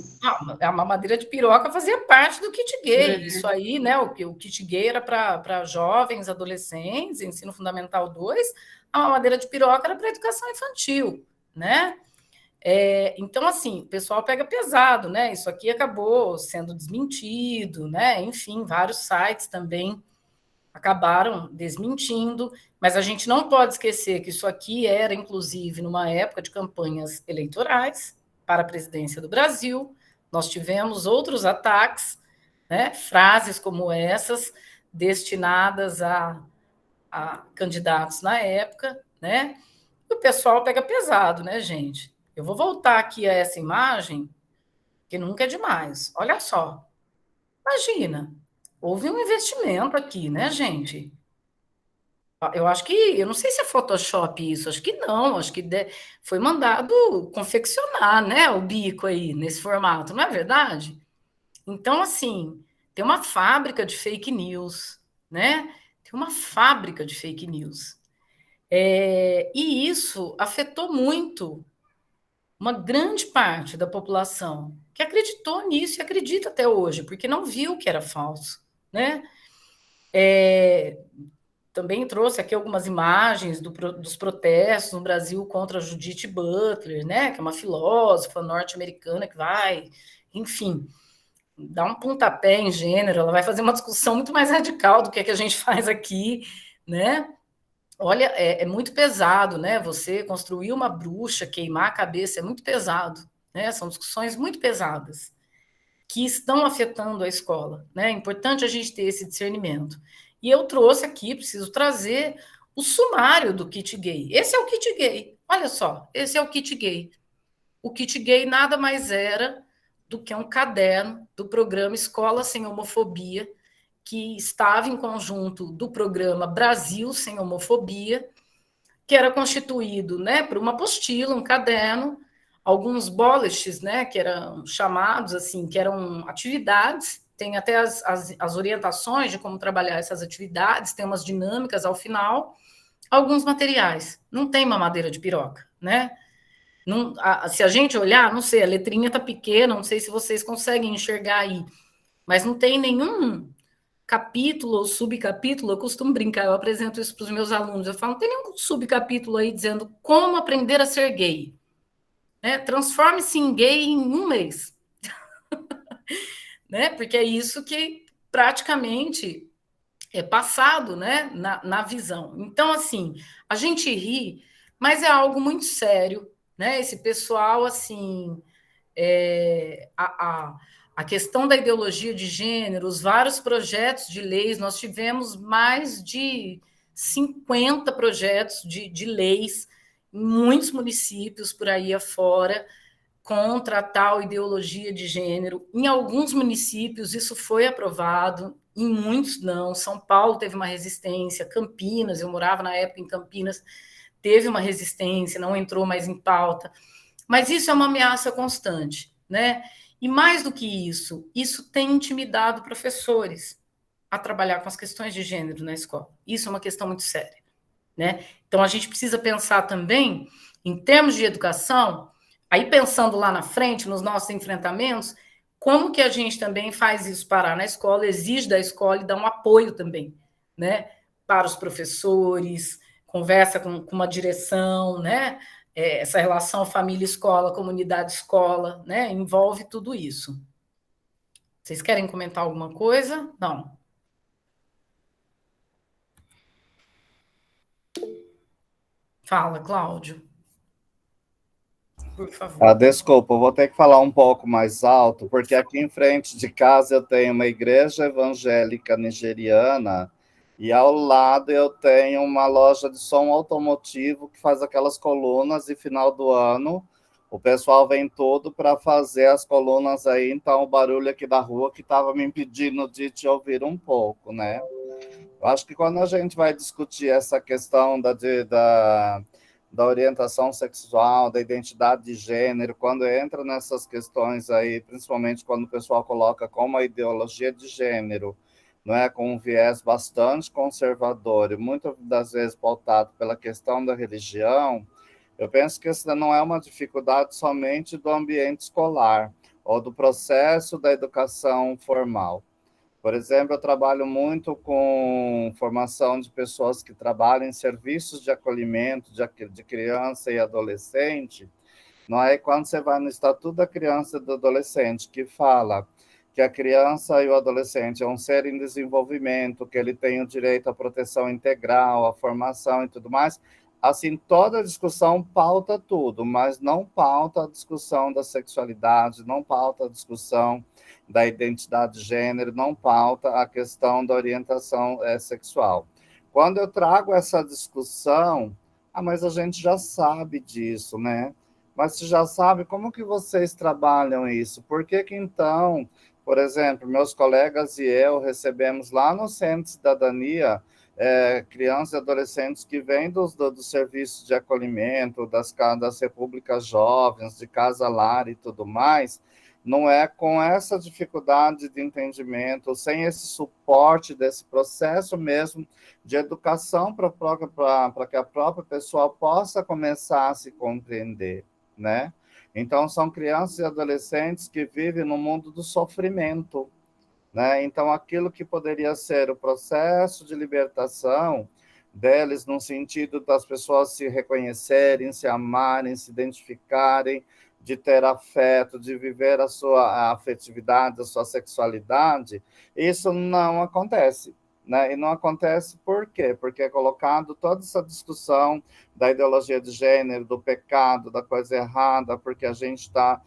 Speaker 3: A mamadeira de piroca fazia parte do kit gay. Isso aí, né? O kit gay era para jovens, adolescentes, ensino fundamental 2. A mamadeira de piroca era para educação infantil, né? Então, assim, o pessoal pega pesado, né? Isso aqui acabou sendo desmentido, né? Enfim, vários sites também acabaram desmentindo, mas a gente não pode esquecer que isso aqui era, inclusive, numa época de campanhas eleitorais para a presidência do Brasil. Nós tivemos outros ataques, né? Frases como essas, destinadas a candidatos na época, né? E o pessoal pega pesado, né, gente? Eu vou voltar aqui a essa imagem, que nunca é demais. Olha só. Imagina, houve um investimento aqui, né, gente? Eu acho que, eu não sei se é Photoshop isso, acho que não, acho que foi mandado confeccionar, né, o bico aí, nesse formato, não é verdade? Então, assim, tem uma fábrica de fake news, né? Tem uma fábrica de fake news. E isso afetou muito uma grande parte da população que acreditou nisso e acredita até hoje, porque não viu que era falso, né? Também trouxe aqui algumas imagens dos protestos no Brasil contra a Judith Butler, né? Que é uma filósofa norte-americana que vai, enfim, dar um pontapé em gênero, ela vai fazer uma discussão muito mais radical do que a gente faz aqui, né? Olha, é muito pesado, né? Você construir uma bruxa, queimar a cabeça, é muito pesado, né? São discussões muito pesadas que estão afetando a escola, né? É importante a gente ter esse discernimento. E eu trouxe aqui, preciso trazer o sumário do kit gay. Esse é o kit gay. Olha só, esse é o kit gay. O kit gay nada mais era do que um caderno do programa Escola Sem Homofobia, que estava em conjunto do programa Brasil Sem Homofobia, que era constituído, né, por uma apostila, um caderno, alguns boletes, né, que eram chamados assim, que eram atividades, tem até as orientações de como trabalhar essas atividades, tem umas dinâmicas ao final, alguns materiais. Não tem mamadeira de piroca, né? Não, se a gente olhar, não sei, a letrinha tá pequena, não sei se vocês conseguem enxergar aí, mas não tem nenhum capítulo ou subcapítulo. Eu costumo brincar, eu apresento isso para os meus alunos, eu falo, não tem nenhum subcapítulo aí dizendo como aprender a ser gay, né? Transforme-se em gay em um mês, né? Porque é isso que praticamente é passado, né, na visão. Então, assim, a gente ri, mas é algo muito sério, né? Esse pessoal, assim, a questão da ideologia de gênero, os vários projetos de leis, nós tivemos mais de 50 projetos de leis em muitos municípios por aí afora, contra a tal ideologia de gênero. Em alguns municípios isso foi aprovado, em muitos não. São Paulo teve uma resistência, Campinas, eu morava na época em Campinas, teve uma resistência, não entrou mais em pauta. Mas isso é uma ameaça constante, né? E mais do que isso tem intimidado professores a trabalhar com as questões de gênero na escola. Isso é uma questão muito séria, né? Então a gente precisa pensar também, em termos de educação, aí pensando lá na frente, nos nossos enfrentamentos, como que a gente também faz isso parar na escola, exige da escola e dá um apoio também, né? Para os professores, conversa com uma direção, né? Essa relação família-escola, comunidade-escola, né? Envolve tudo isso. Vocês querem comentar alguma coisa? Não. Fala, Cláudio. Por favor.
Speaker 4: Desculpa, eu vou ter que falar um pouco mais alto, porque aqui em frente de casa eu tenho uma igreja evangélica nigeriana E ao lado eu tenho uma loja de som automotivo que faz aquelas colunas e final do ano o pessoal vem todo para fazer as colunas aí, então o barulho aqui da rua que estava me impedindo de te ouvir um pouco, né? Eu acho que quando a gente vai discutir essa questão da orientação sexual, da identidade de gênero, quando entra nessas questões aí, principalmente quando o pessoal coloca como a ideologia de gênero, não é, com um viés bastante conservador e muitas das vezes pautado pela questão da religião, eu penso que isso não é uma dificuldade somente do ambiente escolar ou do processo da educação formal. Por exemplo, eu trabalho muito com formação de pessoas que trabalham em serviços de acolhimento de criança e adolescente. Não é? Quando você vai no Estatuto da Criança e do Adolescente, que fala que a criança e o adolescente é um ser em desenvolvimento, que ele tem o direito à proteção integral, à formação e tudo mais, assim, toda a discussão pauta tudo, mas não pauta a discussão da sexualidade, não pauta a discussão da identidade de gênero, não pauta a questão da orientação sexual. Quando eu trago essa discussão, mas a gente já sabe disso, né? Mas se já sabe, como que vocês trabalham isso? Por que que então, por exemplo, meus colegas e eu recebemos lá no Centro de Cidadania crianças e adolescentes que vêm dos serviços de acolhimento, das repúblicas jovens, de casa-lar e tudo mais, não é com essa dificuldade de entendimento, sem esse suporte desse processo mesmo de educação para que a própria pessoa possa começar a se compreender, né? Então, são crianças e adolescentes que vivem no mundo do sofrimento, né? Então, aquilo que poderia ser o processo de libertação deles, no sentido das pessoas se reconhecerem, se amarem, se identificarem, de ter afeto, de viver a sua afetividade, a sua sexualidade, isso não acontece. Né? E não acontece por quê? Porque é colocado toda essa discussão da ideologia de gênero, do pecado, da coisa errada, porque a gente está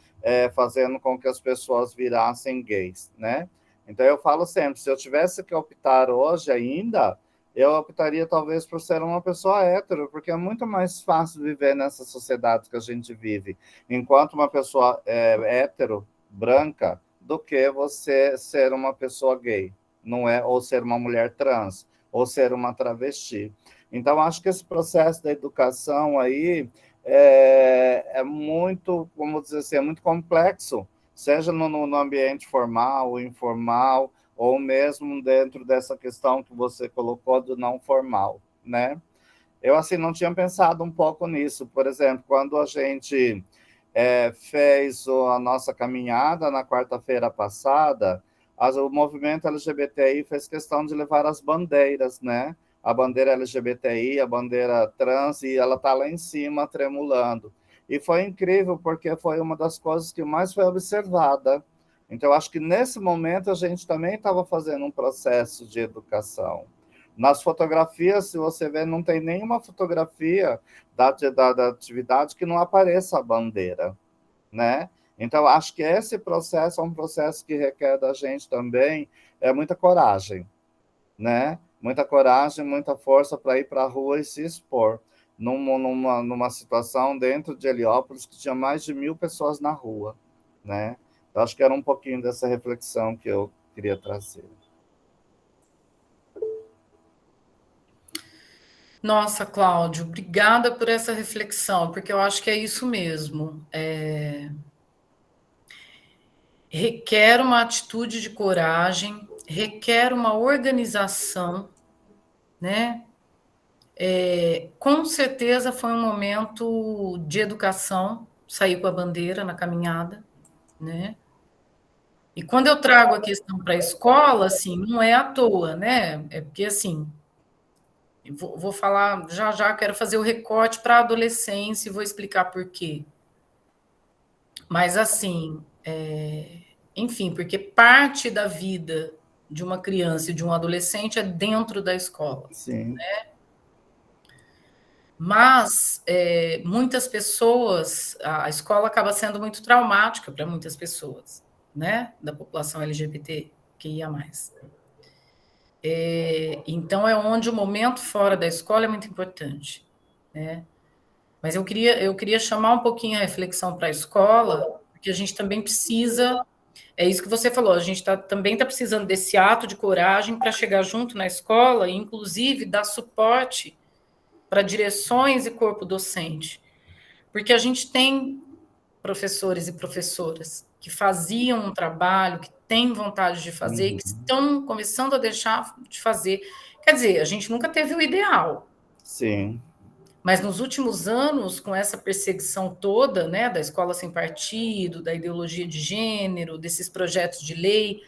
Speaker 4: fazendo com que as pessoas virassem gays, né? Então, eu falo sempre, se eu tivesse que optar hoje ainda, eu optaria talvez por ser uma pessoa hétero, porque é muito mais fácil viver nessa sociedade que a gente vive, enquanto uma pessoa hétero, branca, do que você ser uma pessoa gay, não é? Ou ser uma mulher trans, ou ser uma travesti. Então, acho que esse processo da educação aí é muito, como dizer assim, é muito complexo, seja no ambiente formal ou informal, ou mesmo dentro dessa questão que você colocou do não formal, né? Eu, assim, não tinha pensado um pouco nisso. Por exemplo, quando a gente fez a nossa caminhada na quarta-feira passada, o movimento LGBTI fez questão de levar as bandeiras, né? A bandeira LGBTI, a bandeira trans, e ela está lá em cima, tremulando. E foi incrível, porque foi uma das coisas que mais foi observada. Então, acho que nesse momento a gente também estava fazendo um processo de educação. Nas fotografias, se você ver, não tem nenhuma fotografia da atividade que não apareça a bandeira, né? Então, acho que esse processo é um processo que requer da gente também muita coragem, né? Muita coragem, muita força para ir para a rua e se expor. Numa situação dentro de Heliópolis que tinha mais de 1.000 pessoas na rua, né? Eu acho que era um pouquinho dessa reflexão que eu queria trazer.
Speaker 3: Nossa, Cláudio, obrigada por essa reflexão, porque eu acho que é isso mesmo. Requer uma atitude de coragem, requer uma organização, né? Com certeza foi um momento de educação, sair com a bandeira na caminhada, né? E quando eu trago a questão para a escola, assim, não é à toa, né? É porque, assim, vou falar, já quero fazer o recorte para a adolescência e vou explicar por quê. Mas, assim, enfim, porque parte da vida de uma criança e de um adolescente é dentro da escola.
Speaker 4: Sim.
Speaker 3: Né? Mas muitas pessoas, a escola acaba sendo muito traumática para muitas pessoas, né? Da população LGBT que ia mais. Então, é onde o momento fora da escola é muito importante, né? Mas eu queria chamar um pouquinho a reflexão para a escola, porque a gente também precisa, é isso que você falou, a gente também está precisando desse ato de coragem para chegar junto na escola e, inclusive, dar suporte para direções e corpo docente, porque a gente tem professores e professoras que faziam um trabalho, que têm vontade de fazer, que estão começando a deixar de fazer. Quer dizer, a gente nunca teve o ideal.
Speaker 4: Sim.
Speaker 3: Mas nos últimos anos, com essa perseguição toda, né, da escola sem partido, da ideologia de gênero, desses projetos de lei,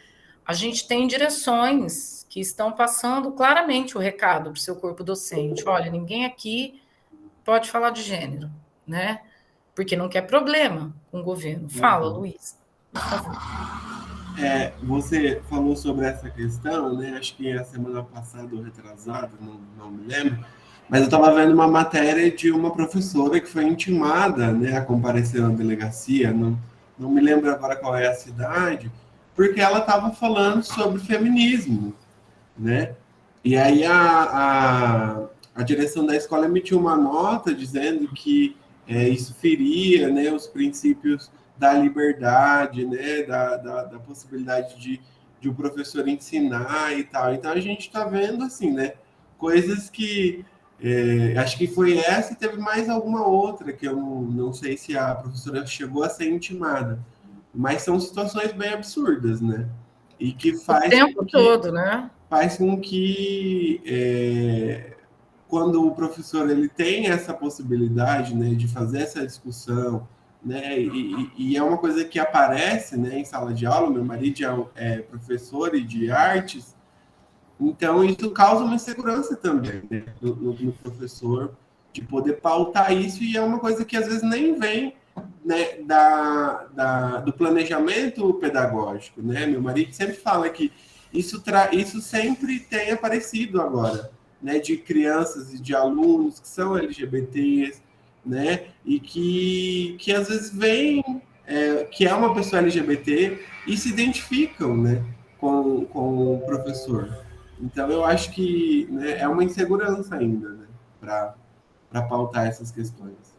Speaker 3: a gente tem direções que estão passando claramente o recado para o seu corpo docente. Olha, ninguém aqui pode falar de gênero, né? Porque não quer problema com o governo. Fala, Luiz, por favor.
Speaker 5: Você falou sobre essa questão, né? Acho que a semana passada ou retrasada, não me lembro, mas eu estava vendo uma matéria de uma professora que foi intimada, né, a comparecer na delegacia, não me lembro agora qual é a cidade, porque ela estava falando sobre feminismo, né? E aí a direção da escola emitiu uma nota dizendo que isso feria, né, os princípios da liberdade, né, da possibilidade de o professor ensinar e tal. Então a gente está vendo assim, né, coisas que acho que foi essa e teve mais alguma outra que eu não sei se a professora chegou a ser intimada, mas são situações bem absurdas, né? E que
Speaker 3: O tempo todo, né?
Speaker 5: Faz com que quando o professor ele tem essa possibilidade, né, de fazer essa discussão, né, e é uma coisa que aparece, né, em sala de aula. Meu marido é professor de artes, então isso causa uma insegurança também, né, no professor, de poder pautar isso, e é uma coisa que às vezes nem vem, né, do planejamento pedagógico, né? Meu marido sempre fala que isso sempre tem aparecido agora, né, de crianças e de alunos que são LGBTs, né, e que às vezes vêm, que é uma pessoa LGBT e se identificam, né, com o professor. Então eu acho que, né, é uma insegurança ainda, né, para pautar essas questões.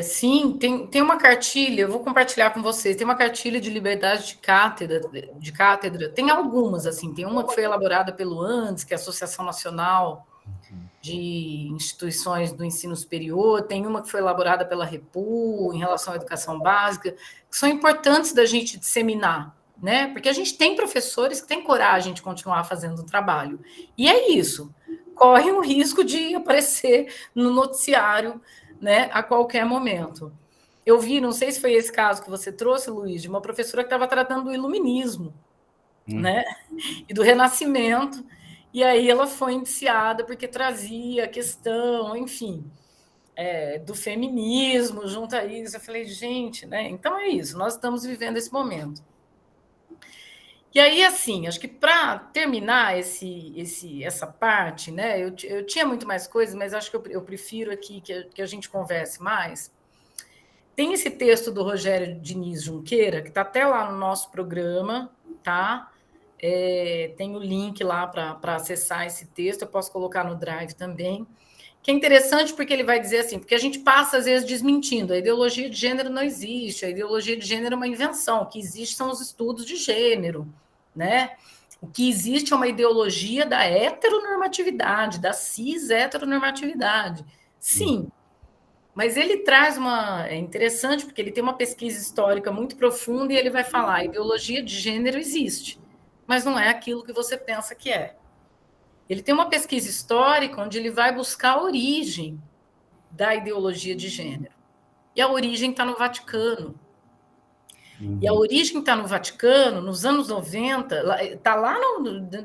Speaker 3: Sim, tem uma cartilha, eu vou compartilhar com vocês, tem uma cartilha de liberdade de cátedra, tem algumas, assim, tem uma que foi elaborada pelo ANDES, que é a Associação Nacional de Instituições do Ensino Superior, tem uma que foi elaborada pela REPU, em relação à educação básica, que são importantes da gente disseminar, né? Porque a gente tem professores que têm coragem de continuar fazendo o trabalho, e é isso, corre o risco de aparecer no noticiário, né, a qualquer momento. Eu vi, não sei se foi esse caso que você trouxe, Luiz, de uma professora que estava tratando do iluminismo, né, e do Renascimento, e aí ela foi indiciada porque trazia a questão, enfim, do feminismo junto a isso. Eu falei, gente, né, então é isso, nós estamos vivendo esse momento. E aí, assim, acho que para terminar essa parte, né, eu tinha muito mais coisas, mas acho que eu prefiro aqui que a gente converse mais. Tem esse texto do Rogério Diniz Junqueira, que está até lá no nosso programa, tá? Tem o link lá para acessar esse texto, eu posso colocar no Drive também, que é interessante porque ele vai dizer assim, porque a gente passa, às vezes, desmentindo, a ideologia de gênero não existe, a ideologia de gênero é uma invenção, o que existe são os estudos de gênero, né? O que existe é uma ideologia da heteronormatividade, da cis-heteronormatividade. Sim, mas ele traz é interessante, porque ele tem uma pesquisa histórica muito profunda e ele vai falar, a ideologia de gênero existe, mas não é aquilo que você pensa que é. Ele tem uma pesquisa histórica onde ele vai buscar a origem da ideologia de gênero. E a origem está no Vaticano. E a origem está no Vaticano, nos anos 90, está lá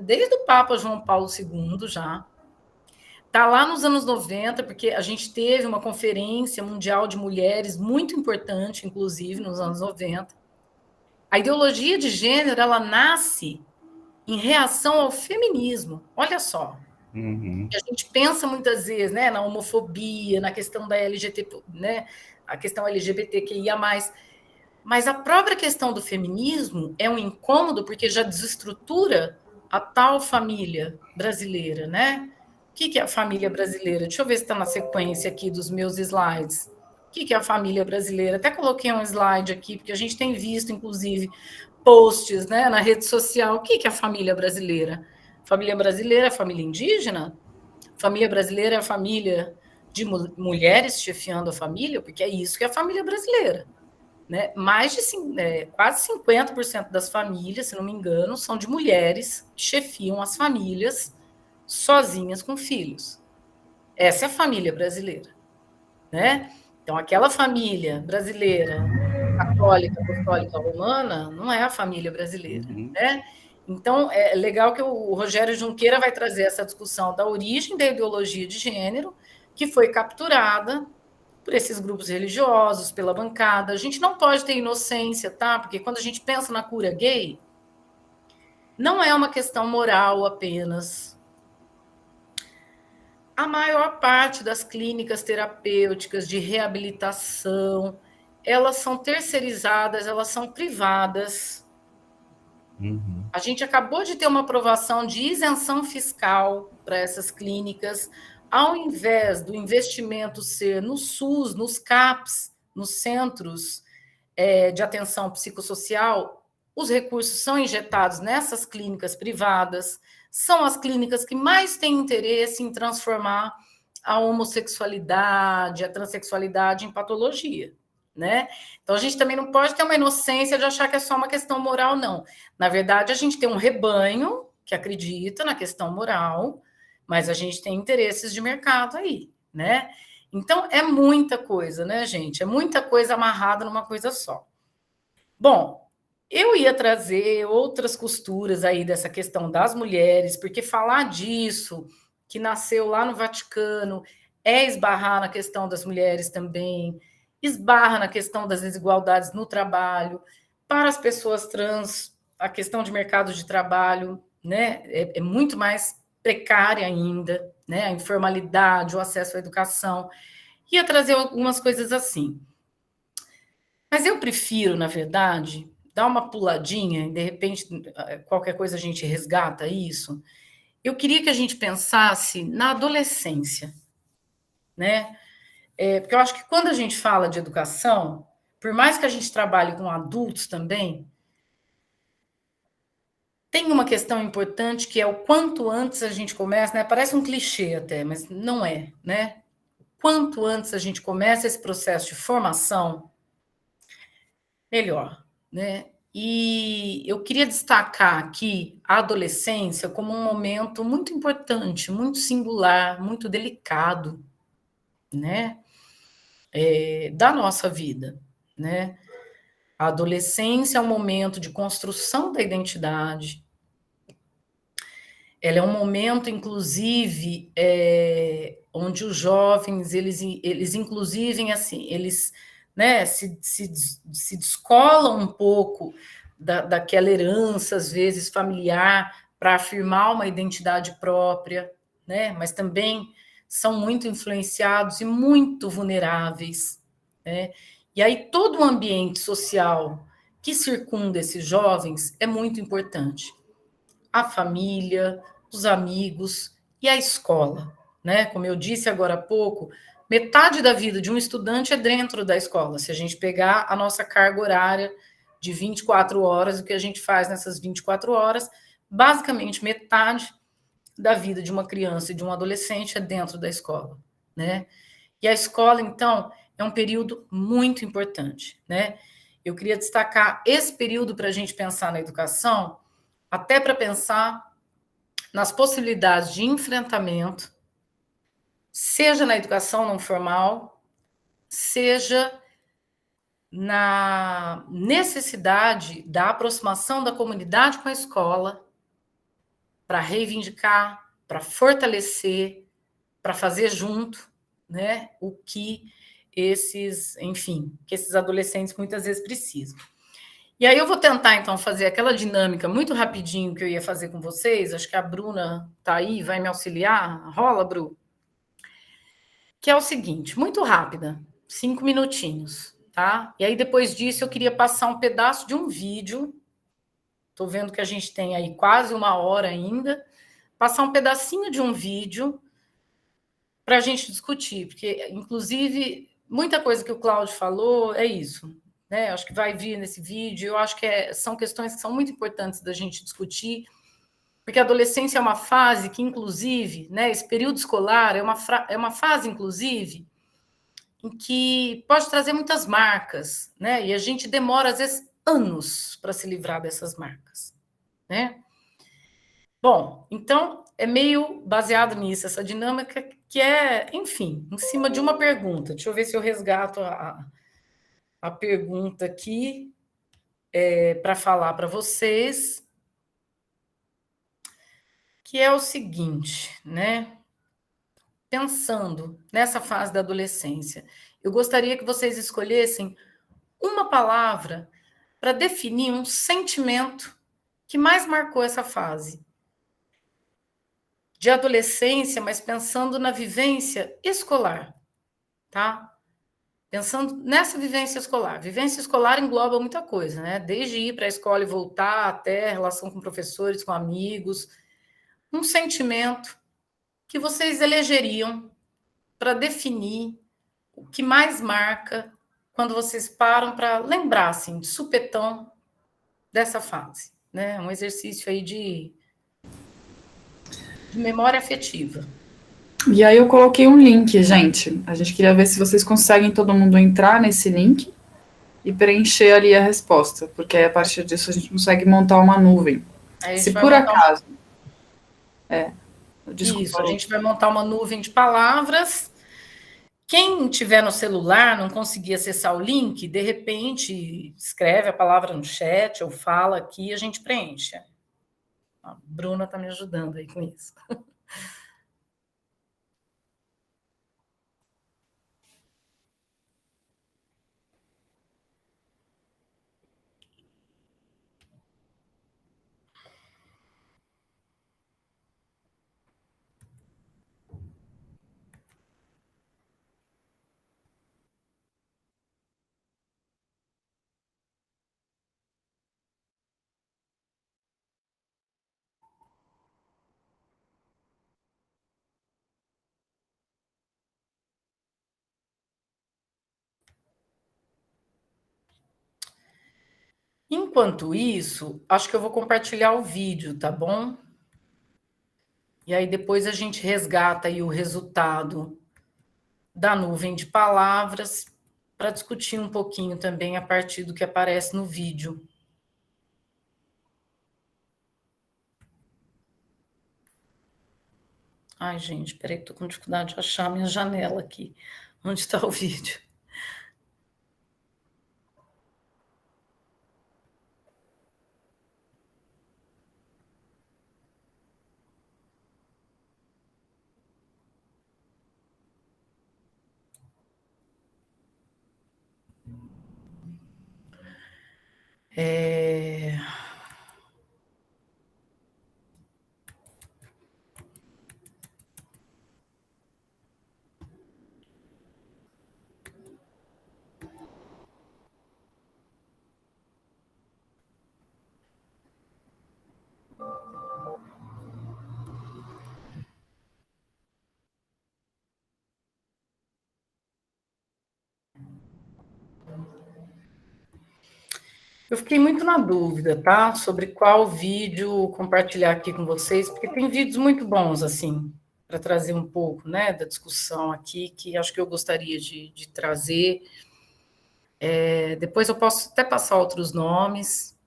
Speaker 3: desde o Papa João Paulo II já. Está lá nos anos 90, porque a gente teve uma conferência mundial de mulheres muito importante, inclusive, nos anos 90. A ideologia de gênero, ela nasce em reação ao feminismo. Olha só. A gente pensa muitas vezes, né, na homofobia, na questão da LGBT, né, a questão LGBTQIA+. Mas a própria questão do feminismo é um incômodo porque já desestrutura a tal família brasileira, né? O que é a família brasileira? Deixa eu ver se está na sequência aqui dos meus slides. O que é a família brasileira? Até coloquei um slide aqui, porque a gente tem visto, inclusive, posts, né, na rede social. O que é a família brasileira? Família brasileira é a família indígena? Família brasileira é a família de mulheres chefiando a família? Porque é isso que é a família brasileira. Né? Quase 50% das famílias, se não me engano, são de mulheres que chefiam as famílias sozinhas com filhos. Essa é a família brasileira. Né? Então, aquela família brasileira, católica, apostólica, romana, não é a família brasileira. Né? Então, é legal que o Rogério Junqueira vai trazer essa discussão da origem da ideologia de gênero, que foi capturada por esses grupos religiosos, pela bancada. A gente não pode ter inocência, tá? Porque quando a gente pensa na cura gay, não é uma questão moral apenas. A maior parte das clínicas terapêuticas de reabilitação, elas são terceirizadas, elas são privadas. A gente acabou de ter uma aprovação de isenção fiscal para essas clínicas, ao invés do investimento ser no SUS, nos CAPs, nos centros de atenção psicossocial, os recursos são injetados nessas clínicas privadas, são as clínicas que mais têm interesse em transformar a homossexualidade, a transexualidade em patologia. Né? Então, a gente também não pode ter uma inocência de achar que é só uma questão moral, não. Na verdade, a gente tem um rebanho que acredita na questão moral, mas a gente tem interesses de mercado aí, né? Então, é muita coisa, né, gente? É muita coisa amarrada numa coisa só. Bom, eu ia trazer outras costuras aí dessa questão das mulheres, porque falar disso, que nasceu lá no Vaticano, é esbarrar na questão das mulheres também, esbarra na questão das desigualdades no trabalho, para as pessoas trans, a questão de mercado de trabalho, né, é muito mais precária ainda, né, a informalidade, o acesso à educação. Ia trazer algumas coisas assim. Mas eu prefiro, na verdade, dar uma puladinha e, de repente, qualquer coisa a gente resgata isso. Eu queria que a gente pensasse na adolescência, né? Porque eu acho que quando a gente fala de educação, por mais que a gente trabalhe com adultos também, tem uma questão importante que é o quanto antes a gente começa, né? Parece um clichê até, mas não é, né? Quanto antes a gente começa esse processo de formação, melhor, né? E eu queria destacar aqui a adolescência como um momento muito importante, muito singular, muito delicado, né? Da nossa vida, né? A adolescência é um momento de construção da identidade. Ela é um momento, inclusive, onde os jovens, eles inclusive, assim, eles, né, se descolam um pouco daquela herança, às vezes, familiar, para afirmar uma identidade própria, né? Mas também são muito influenciados e muito vulneráveis, né? E aí todo o ambiente social que circunda esses jovens é muito importante. A família, os amigos e a escola, né? Como eu disse agora há pouco, metade da vida de um estudante é dentro da escola. Se a gente pegar a nossa carga horária de 24 horas, o que a gente faz nessas 24 horas, basicamente metade da vida de uma criança e de um adolescente é dentro da escola, né? E a escola, então, é um período muito importante, né? Eu queria destacar esse período para a gente pensar na educação, até para pensar nas possibilidades de enfrentamento, seja na educação não formal, seja na necessidade da aproximação da comunidade com a escola, para reivindicar, para fortalecer, para fazer junto, né, o que esses adolescentes muitas vezes precisam. E aí eu vou tentar, então, fazer aquela dinâmica muito rapidinho que eu ia fazer com vocês. Acho que a Bruna está aí, vai me auxiliar. Rola, Bru. Que é o seguinte, muito rápida, 5 minutinhos, tá? E aí, depois disso, eu queria passar um pedaço de um vídeo. Estou vendo que a gente tem aí quase 1 hora ainda. Passar um pedacinho de um vídeo para a gente discutir, porque, inclusive, muita coisa que o Cláudio falou é isso, né? Acho que vai vir nesse vídeo. Eu acho que são questões que são muito importantes da gente discutir, porque a adolescência é uma fase que, inclusive, né, esse período escolar é uma fase, inclusive, em que pode trazer muitas marcas, né? E a gente demora, às vezes, anos para se livrar dessas marcas, né? Bom, então é meio baseado nisso, essa dinâmica que é, enfim, em cima de uma pergunta. Deixa eu ver se eu resgato a pergunta aqui para falar para vocês, que é o seguinte, né? Pensando nessa fase da adolescência, eu gostaria que vocês escolhessem uma palavra para definir um sentimento que mais marcou essa fase de adolescência, mas pensando na vivência escolar, tá? Pensando nessa vivência escolar. Vivência escolar engloba muita coisa, né? Desde ir para a escola e voltar, até relação com professores, com amigos. Um sentimento que vocês elegeriam para definir o que mais marca quando vocês param para lembrar, assim, de supetão dessa fase, né? Um exercício aí de memória afetiva.
Speaker 1: E aí eu coloquei um link, gente. A gente queria ver se vocês conseguem todo mundo entrar nesse link e preencher ali a resposta, porque aí, a partir disso a gente consegue montar uma nuvem. Se por acaso... Desculpa.
Speaker 3: Isso, a gente vai montar uma nuvem de palavras. Quem tiver no celular, não conseguir acessar o link, de repente escreve a palavra no chat ou fala aqui e a gente preenche. A Bruna está me ajudando aí com isso. Enquanto isso, acho que eu vou compartilhar o vídeo, tá bom? E aí depois a gente resgata aí o resultado da nuvem de palavras para discutir um pouquinho também a partir do que aparece no vídeo. Ai, gente, peraí que estou com dificuldade de achar a minha janela aqui. Onde está o vídeo? Eu fiquei muito na dúvida, tá? Sobre qual vídeo compartilhar aqui com vocês, porque tem vídeos muito bons, assim, para trazer um pouco, né, da discussão aqui, que acho que eu gostaria de trazer. Depois eu posso até passar outros nomes,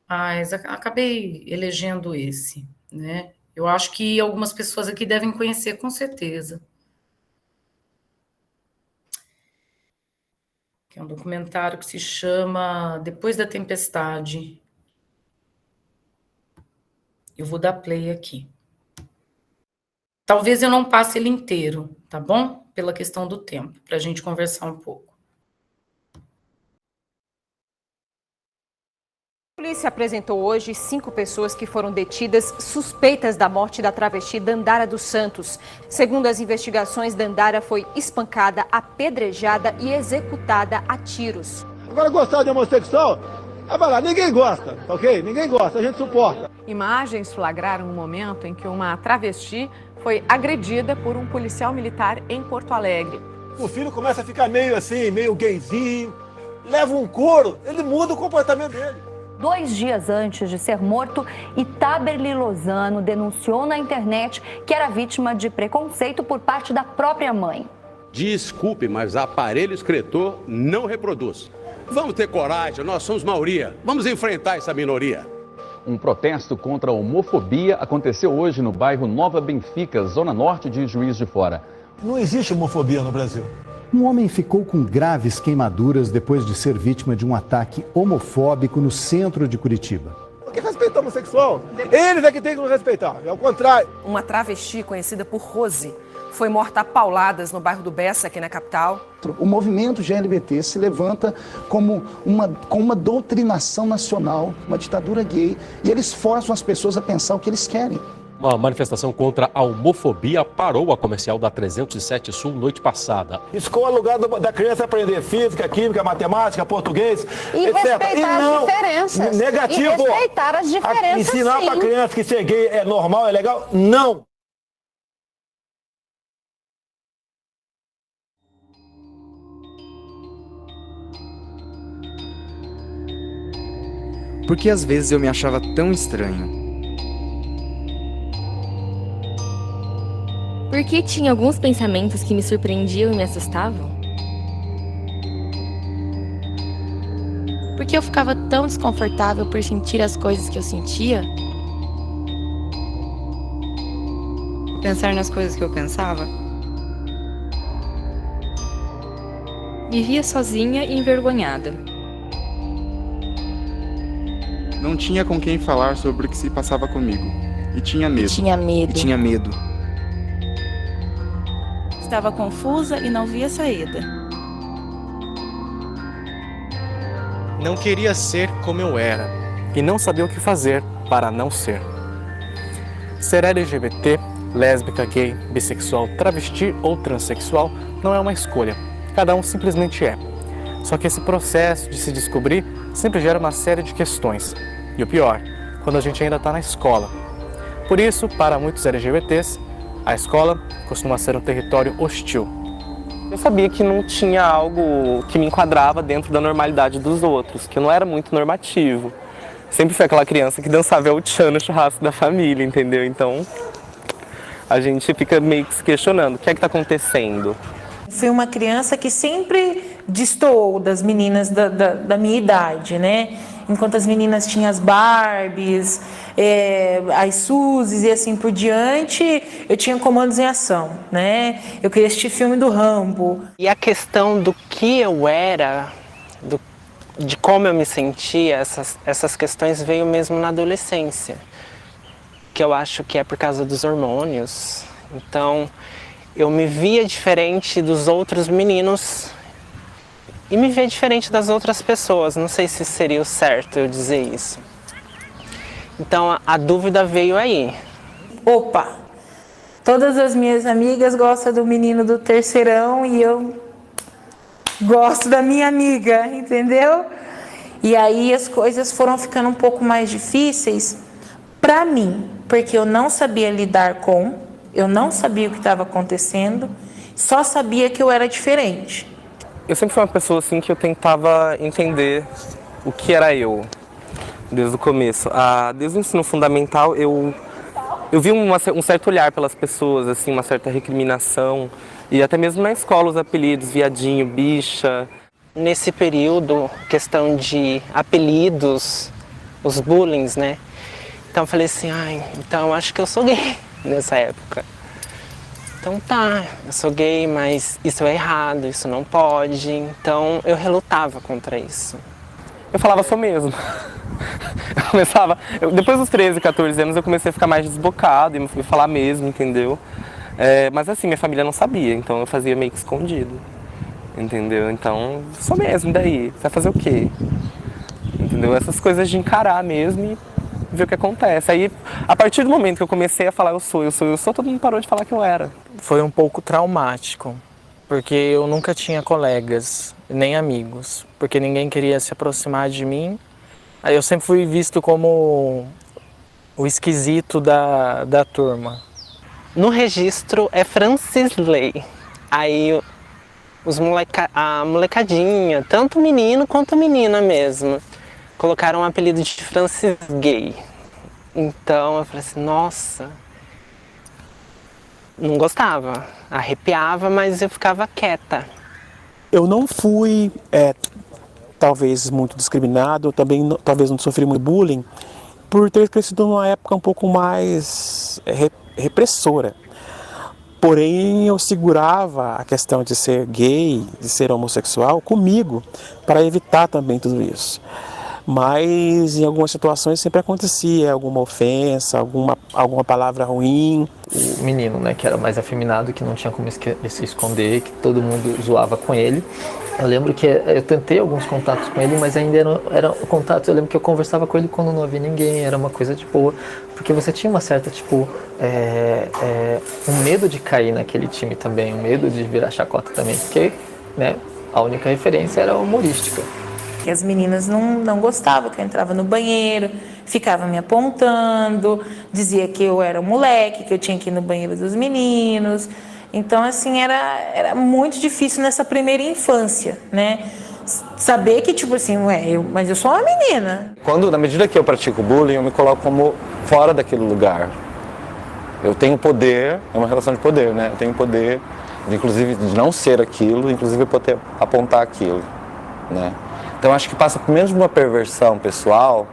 Speaker 3: mas acabei elegendo esse, né? Eu acho que algumas pessoas aqui devem conhecer, com certeza. Que é um documentário que se chama Depois da Tempestade. Eu vou dar play aqui. Talvez eu não passe ele inteiro, tá bom? Pela questão do tempo, para a gente conversar um pouco.
Speaker 8: A polícia apresentou hoje 5 pessoas que foram detidas suspeitas da morte da travesti Dandara dos Santos. Segundo as investigações, Dandara foi espancada, apedrejada e executada a tiros.
Speaker 9: Agora, gostar de homossexual? Vai lá, ninguém gosta, ok? Ninguém gosta, a gente suporta.
Speaker 8: Imagens flagraram um momento em que uma travesti foi agredida por um policial militar em Porto Alegre.
Speaker 9: O filho começa a ficar meio assim, meio gayzinho, leva um couro, ele muda o comportamento dele.
Speaker 10: 2 dias antes de ser morto, Itaberli Lozano denunciou na internet que era vítima de preconceito por parte da própria mãe.
Speaker 11: Desculpe, mas aparelho excretor não reproduz. Vamos ter coragem, nós somos maioria. Vamos enfrentar essa minoria.
Speaker 12: Um protesto contra a homofobia aconteceu hoje no bairro Nova Benfica, zona norte de Juiz de Fora.
Speaker 9: Não existe homofobia no Brasil.
Speaker 13: Um homem ficou com graves queimaduras depois de ser vítima de um ataque homofóbico no centro de Curitiba.
Speaker 9: Porque respeita o homossexual. Eles é que tem que respeitar, é o contrário.
Speaker 8: Uma travesti conhecida por Rose foi morta a pauladas no bairro do Bessa, aqui na capital.
Speaker 13: O movimento GLBT se levanta com uma doutrinação nacional, uma ditadura gay, e eles forçam as pessoas a pensar o que eles querem.
Speaker 14: Uma manifestação contra a homofobia parou a comercial da 307 Sul noite passada.
Speaker 9: Escola lugar da criança aprender física, química, matemática, português,
Speaker 10: E
Speaker 9: etc.
Speaker 10: respeitar as diferenças.
Speaker 9: Negativo.
Speaker 10: E respeitar as diferenças,
Speaker 9: ensinar
Speaker 10: sim.
Speaker 9: para criança que ser gay é normal, é legal? Não.
Speaker 15: Porque às vezes eu me achava tão estranho.
Speaker 16: Porque tinha alguns pensamentos que me surpreendiam e me assustavam? Porque eu ficava tão desconfortável por sentir as coisas que eu sentia? Pensar nas coisas que eu pensava? Vivia sozinha e envergonhada.
Speaker 15: Não tinha com quem falar sobre o que se passava comigo. E tinha medo.
Speaker 16: E tinha medo.
Speaker 17: Estava confusa e não via saída.
Speaker 18: Não queria ser como eu era e não sabia o que fazer para não ser. Ser LGBT, lésbica, gay, bissexual, travesti ou transexual não é uma escolha. Cada um simplesmente é. Só que esse processo de se descobrir sempre gera uma série de questões. E o pior, quando a gente ainda está na escola. Por isso, para muitos LGBTs, a escola costuma ser um território hostil.
Speaker 19: Eu sabia que não tinha algo que me enquadrava dentro da normalidade dos outros, que eu não era muito normativo. Sempre fui aquela criança que dançava el chan no churrasco da família, entendeu? Então, a gente fica meio que se questionando, o que é que está acontecendo?
Speaker 17: Fui uma criança que sempre destoou das meninas da minha idade, né? Enquanto as meninas tinham as Barbies, as Suzys e assim por diante, eu tinha comandos em ação, né? Eu queria assistir filme do Rambo.
Speaker 19: E a questão do que eu era, de como eu me sentia, essas questões veio mesmo na adolescência. Que eu acho que é por causa dos hormônios. Então, eu me via diferente dos outros meninos e me via diferente das outras pessoas. Não sei se seria o certo eu dizer isso. Então a dúvida veio aí.
Speaker 17: Opa! Todas as minhas amigas gostam do menino do terceirão e eu gosto da minha amiga, entendeu? E aí as coisas foram ficando um pouco mais difíceis para mim, porque eu não sabia lidar com, eu não sabia o que estava acontecendo, só sabia que eu era diferente.
Speaker 19: Eu sempre fui uma pessoa assim que eu tentava entender o que era eu, desde o começo. Desde o ensino fundamental eu vi um certo olhar pelas pessoas, assim, uma certa recriminação. E até mesmo na escola os apelidos, viadinho, bicha. Nesse período, questão de apelidos, os bullying, né? Então eu falei assim, então eu acho que eu sou gay nessa época. Então tá, eu sou gay, mas isso é errado, isso não pode. Então eu relutava contra isso. Eu falava sou mesmo. Depois dos 13, 14 anos eu comecei a ficar mais desbocado e falar mesmo, entendeu? Mas assim, minha família não sabia, então eu fazia meio que escondido. Entendeu? Então, sou mesmo, daí? Você vai fazer o quê? entendeu? Essas coisas de encarar mesmo e ver o que acontece. Aí, a partir do momento que eu comecei a falar eu sou, todo mundo parou de falar que eu era.
Speaker 18: Foi um pouco traumático, porque eu nunca tinha colegas, nem amigos, porque ninguém queria se aproximar de mim. Aí eu sempre fui visto como o esquisito da turma.
Speaker 19: No registro é Francisley. Aí a molecadinha, tanto menino quanto menina mesmo, colocaram o apelido de Francis Gay. Então eu falei assim, nossa, não gostava, arrepiava, mas eu ficava quieta.
Speaker 20: Eu não fui, talvez, muito discriminado, também talvez não sofri muito bullying, por ter crescido numa época um pouco mais repressora. Porém, eu segurava a questão de ser gay, de ser homossexual comigo, para evitar também tudo isso. Mas em algumas situações sempre acontecia alguma ofensa, alguma palavra ruim.
Speaker 21: O menino, né, que era mais afeminado, que não tinha como se esconder, que todo mundo zoava com ele. Eu lembro que eu tentei alguns contatos com ele, mas ainda eram contatos. Eu lembro que eu conversava com ele quando não havia ninguém, era uma coisa de boa, porque você tinha uma certa, um medo de cair naquele time também, um medo de virar chacota também, porque, né, a única referência era humorística.
Speaker 17: E as meninas não gostavam que eu entrava no banheiro, ficava me apontando, dizia que eu era um moleque, que eu tinha que ir no banheiro dos meninos. Então, assim, era muito difícil nessa primeira infância, né? Saber que, tipo assim, mas eu sou uma menina.
Speaker 22: Na medida que eu pratico bullying, eu me coloco como fora daquele lugar. Eu tenho poder, é uma relação de poder, né? Eu tenho poder, inclusive, de não ser aquilo, inclusive poder apontar aquilo, né? Então, acho que passa menos de uma perversão pessoal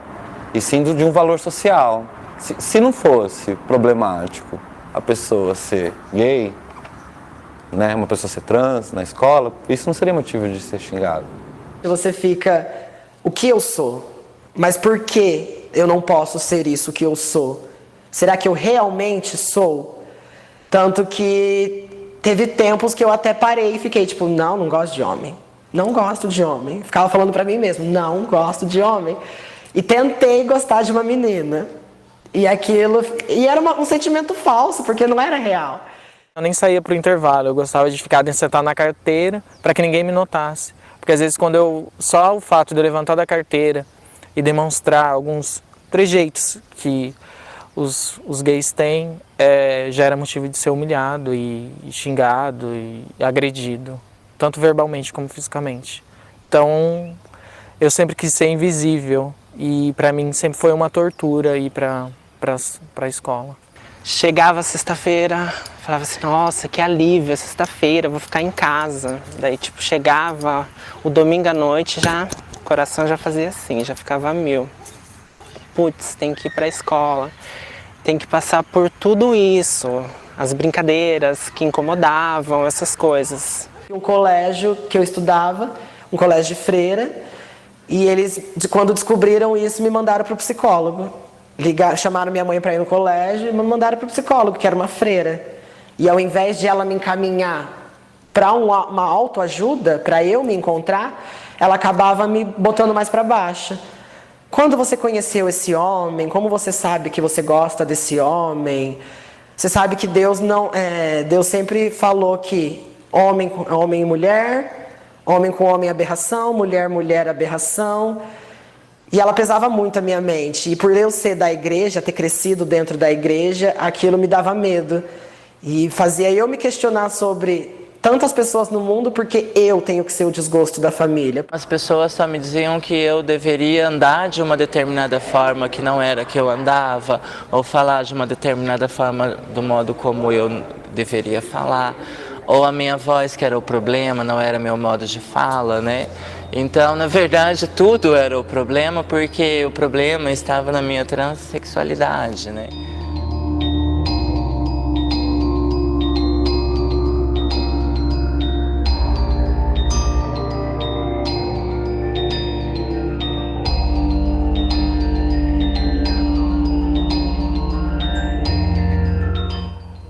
Speaker 22: e sim de um valor social. Se não fosse problemático a pessoa ser gay, né, uma pessoa ser trans na escola, isso não seria motivo de ser xingado.
Speaker 23: Você fica, o que eu sou? Mas por que eu não posso ser isso que eu sou? Será que eu realmente sou? Tanto que teve tempos que eu até parei e fiquei tipo, não gosto de homem. Não gosto de homem. Ficava falando pra mim mesmo, não gosto de homem. E tentei gostar de uma menina. E era um sentimento falso, porque não era real.
Speaker 18: Eu nem saía pro intervalo, eu gostava de ficar sentado na carteira para que ninguém me notasse. Porque às vezes só o fato de eu levantar da carteira e demonstrar alguns trejeitos que os gays têm, já era motivo de ser humilhado e xingado e agredido, tanto verbalmente como fisicamente. Então, eu sempre quis ser invisível e para mim sempre foi uma tortura ir para a escola.
Speaker 19: Chegava sexta-feira, falava assim, nossa, que alívio, sexta-feira, vou ficar em casa. Daí, chegava o domingo à noite, o coração já fazia assim, já ficava a mil. Putz, tem que ir para a escola, tem que passar por tudo isso, as brincadeiras que incomodavam, essas coisas.
Speaker 23: Um colégio que eu estudava, um colégio de freira, e eles, quando descobriram isso, me mandaram para o psicólogo. Chamaram minha mãe para ir no colégio e me mandaram para o psicólogo, que era uma freira. E ao invés de ela me encaminhar para uma autoajuda, para eu me encontrar, ela acabava me botando mais para baixo. Quando você conheceu esse homem, como você sabe que você gosta desse homem? Você sabe que Deus sempre falou que homem e mulher, homem com homem aberração, mulher aberração. E ela pesava muito a minha mente. E por eu ser da igreja, ter crescido dentro da igreja, aquilo me dava medo. E fazia eu me questionar sobre tantas pessoas no mundo, porque eu tenho que ser o desgosto da família.
Speaker 24: As pessoas só me diziam que eu deveria andar de uma determinada forma que não era que eu andava, ou falar de uma determinada forma do modo como eu deveria falar. Ou a minha voz, que era o problema, não era meu modo de fala, né? Então, na verdade, tudo era o problema, porque o problema estava na minha transexualidade, né?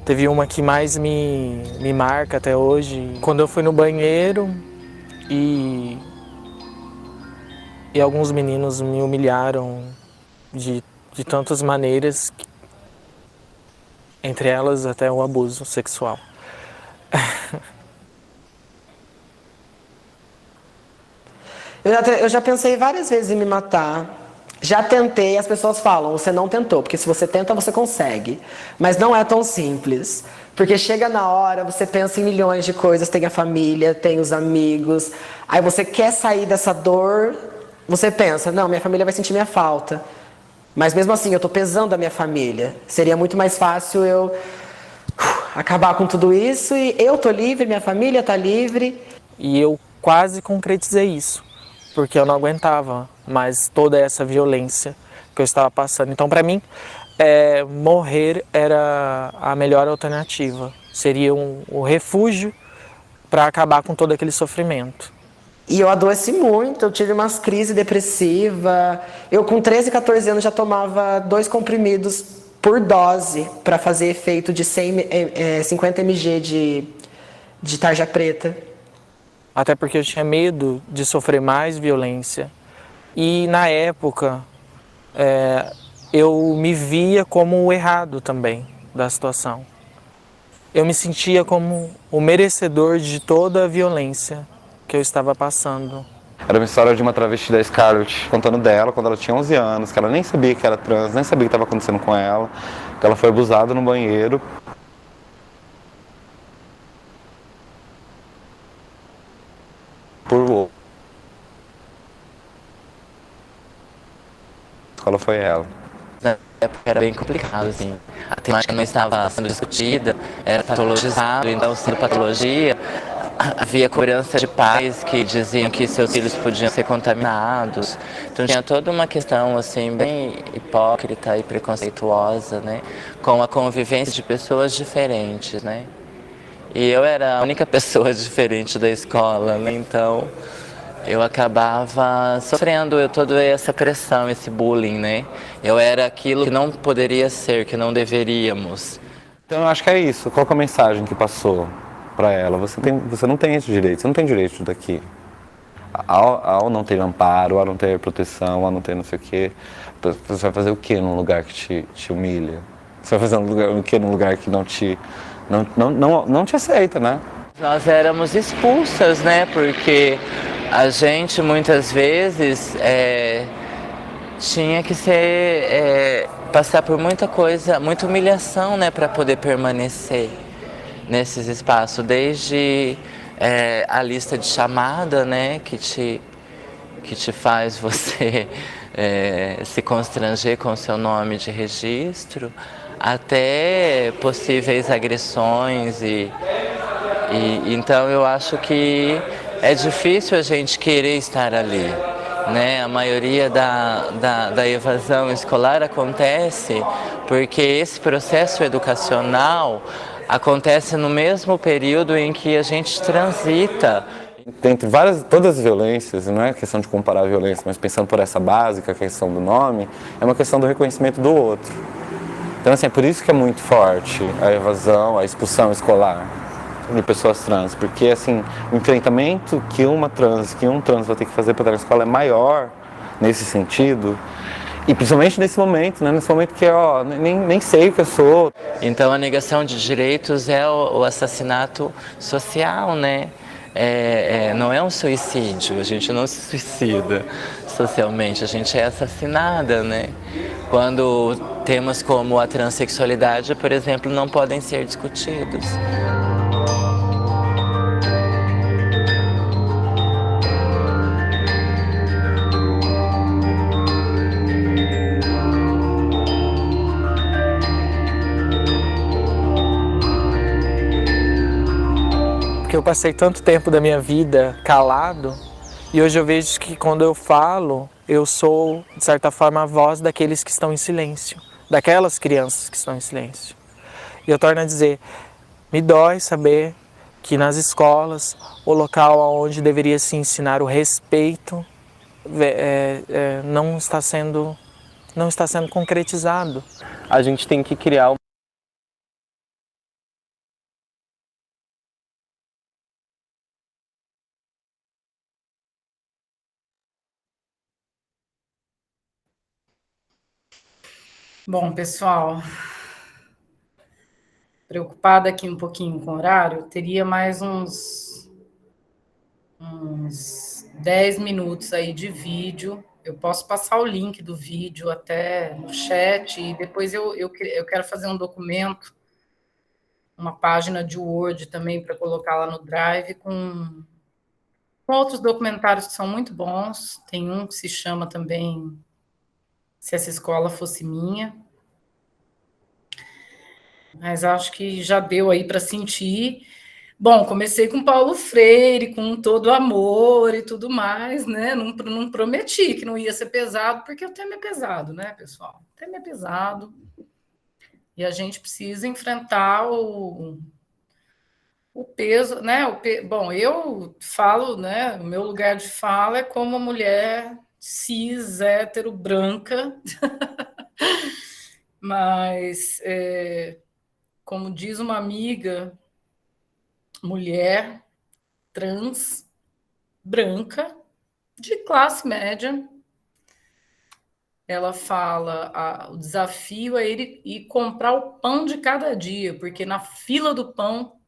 Speaker 18: Teve uma que mais me marca até hoje, quando eu fui no banheiro e E alguns meninos me humilharam de tantas maneiras, entre elas até o abuso sexual.
Speaker 23: Eu já pensei várias vezes em me matar. Já tentei, as pessoas falam, você não tentou, porque se você tenta, você consegue. Mas não é tão simples. Porque chega na hora, você pensa em milhões de coisas, tem a família, tem os amigos. Aí você quer sair dessa dor, você pensa, não, minha família vai sentir minha falta. Mas mesmo assim, eu estou pesando a minha família. Seria muito mais fácil eu acabar com tudo isso e eu estou livre, minha família está livre.
Speaker 18: E eu quase concretizei isso, porque eu não aguentava mais toda essa violência que eu estava passando. Então, para mim, morrer era a melhor alternativa. Seria o refúgio para acabar com todo aquele sofrimento.
Speaker 23: E eu adoeci muito, eu tive umas crises depressivas. Eu com 13, 14 anos já tomava 2 comprimidos por dose para fazer efeito de 50 mg de tarja preta.
Speaker 18: Até porque eu tinha medo de sofrer mais violência. E na época, eu me via como o errado também da situação. Eu me sentia como o merecedor de toda a violência que eu estava passando.
Speaker 22: Era uma história de uma travesti da Scarlett, contando dela quando ela tinha 11 anos, que ela nem sabia que era trans, nem sabia o que estava acontecendo com ela, que ela foi abusada no banheiro. Por escola foi ela.
Speaker 24: Na época era bem complicado, assim. A temática não estava sendo discutida, era patologizado, então sendo patologia, havia cobrança de pais que diziam que seus filhos podiam ser contaminados. Então tinha toda uma questão assim bem hipócrita e preconceituosa, né, com a convivência de pessoas diferentes, né. E eu era a única pessoa diferente da escola, né, então eu acabava sofrendo toda essa pressão, esse bullying, né. Eu era aquilo que não poderia ser, que não deveríamos.
Speaker 22: Então eu acho que é isso. Qual que é a mensagem que passou para ela? Você não tem esse direito, você não tem direito disso daqui. Ao não ter amparo, ao não ter proteção, ao não ter não sei o quê, você vai fazer o quê num lugar que te humilha? Você vai fazer o quê num lugar que não te aceita, né?
Speaker 24: Nós éramos expulsas, né, porque a gente muitas vezes tinha que passar por muita coisa, muita humilhação, né, para poder permanecer nesses espaços, desde a lista de chamada, né, que te faz você se constranger com o seu nome de registro, até possíveis agressões e então eu acho que é difícil a gente querer estar ali, né? A maioria da evasão escolar acontece porque esse processo educacional acontece no mesmo período em que a gente transita.
Speaker 22: Dentre todas as violências, não é questão de comparar a violência, mas pensando por essa básica, a questão do nome, é uma questão do reconhecimento do outro. Então, assim, é por isso que é muito forte a evasão, a expulsão escolar de pessoas trans, porque, assim, o enfrentamento que um trans vai ter que fazer para estar na escola é maior nesse sentido, e principalmente nesse momento, né? Nesse momento que nem sei o que eu sou.
Speaker 24: Então, a negação de direitos é o assassinato social, né? Não é um suicídio, a gente não se suicida socialmente, a gente é assassinada, né? Quando temas como a transexualidade, por exemplo, não podem ser discutidos.
Speaker 18: Porque eu passei tanto tempo da minha vida calado e hoje eu vejo que quando eu falo, eu sou, de certa forma, a voz daqueles que estão em silêncio, daquelas crianças que estão em silêncio. E eu torno a dizer, me dói saber que nas escolas, o local onde deveria se ensinar o respeito não está sendo concretizado.
Speaker 19: A gente tem que criar
Speaker 3: Bom, pessoal, preocupada aqui um pouquinho com o horário, teria mais uns 10 minutos aí de vídeo. Eu posso passar o link do vídeo até no chat, e depois eu quero fazer um documento, uma página de Word também para colocar lá no Drive com outros documentários que são muito bons. Tem um que se chama também Se Essa Escola Fosse Minha. Mas acho que já deu aí para sentir. Bom, comecei com Paulo Freire, com todo amor e tudo mais, né? Não prometi que não ia ser pesado, porque o tema é pesado, né, pessoal? O tema é pesado. E a gente precisa enfrentar o peso, né? Bom, eu falo, né? O meu lugar de fala é como mulher cis, hétero, branca. Mas, como diz uma amiga, mulher trans, branca, de classe média, ela fala, o desafio é ele ir comprar o pão de cada dia, porque na fila do pão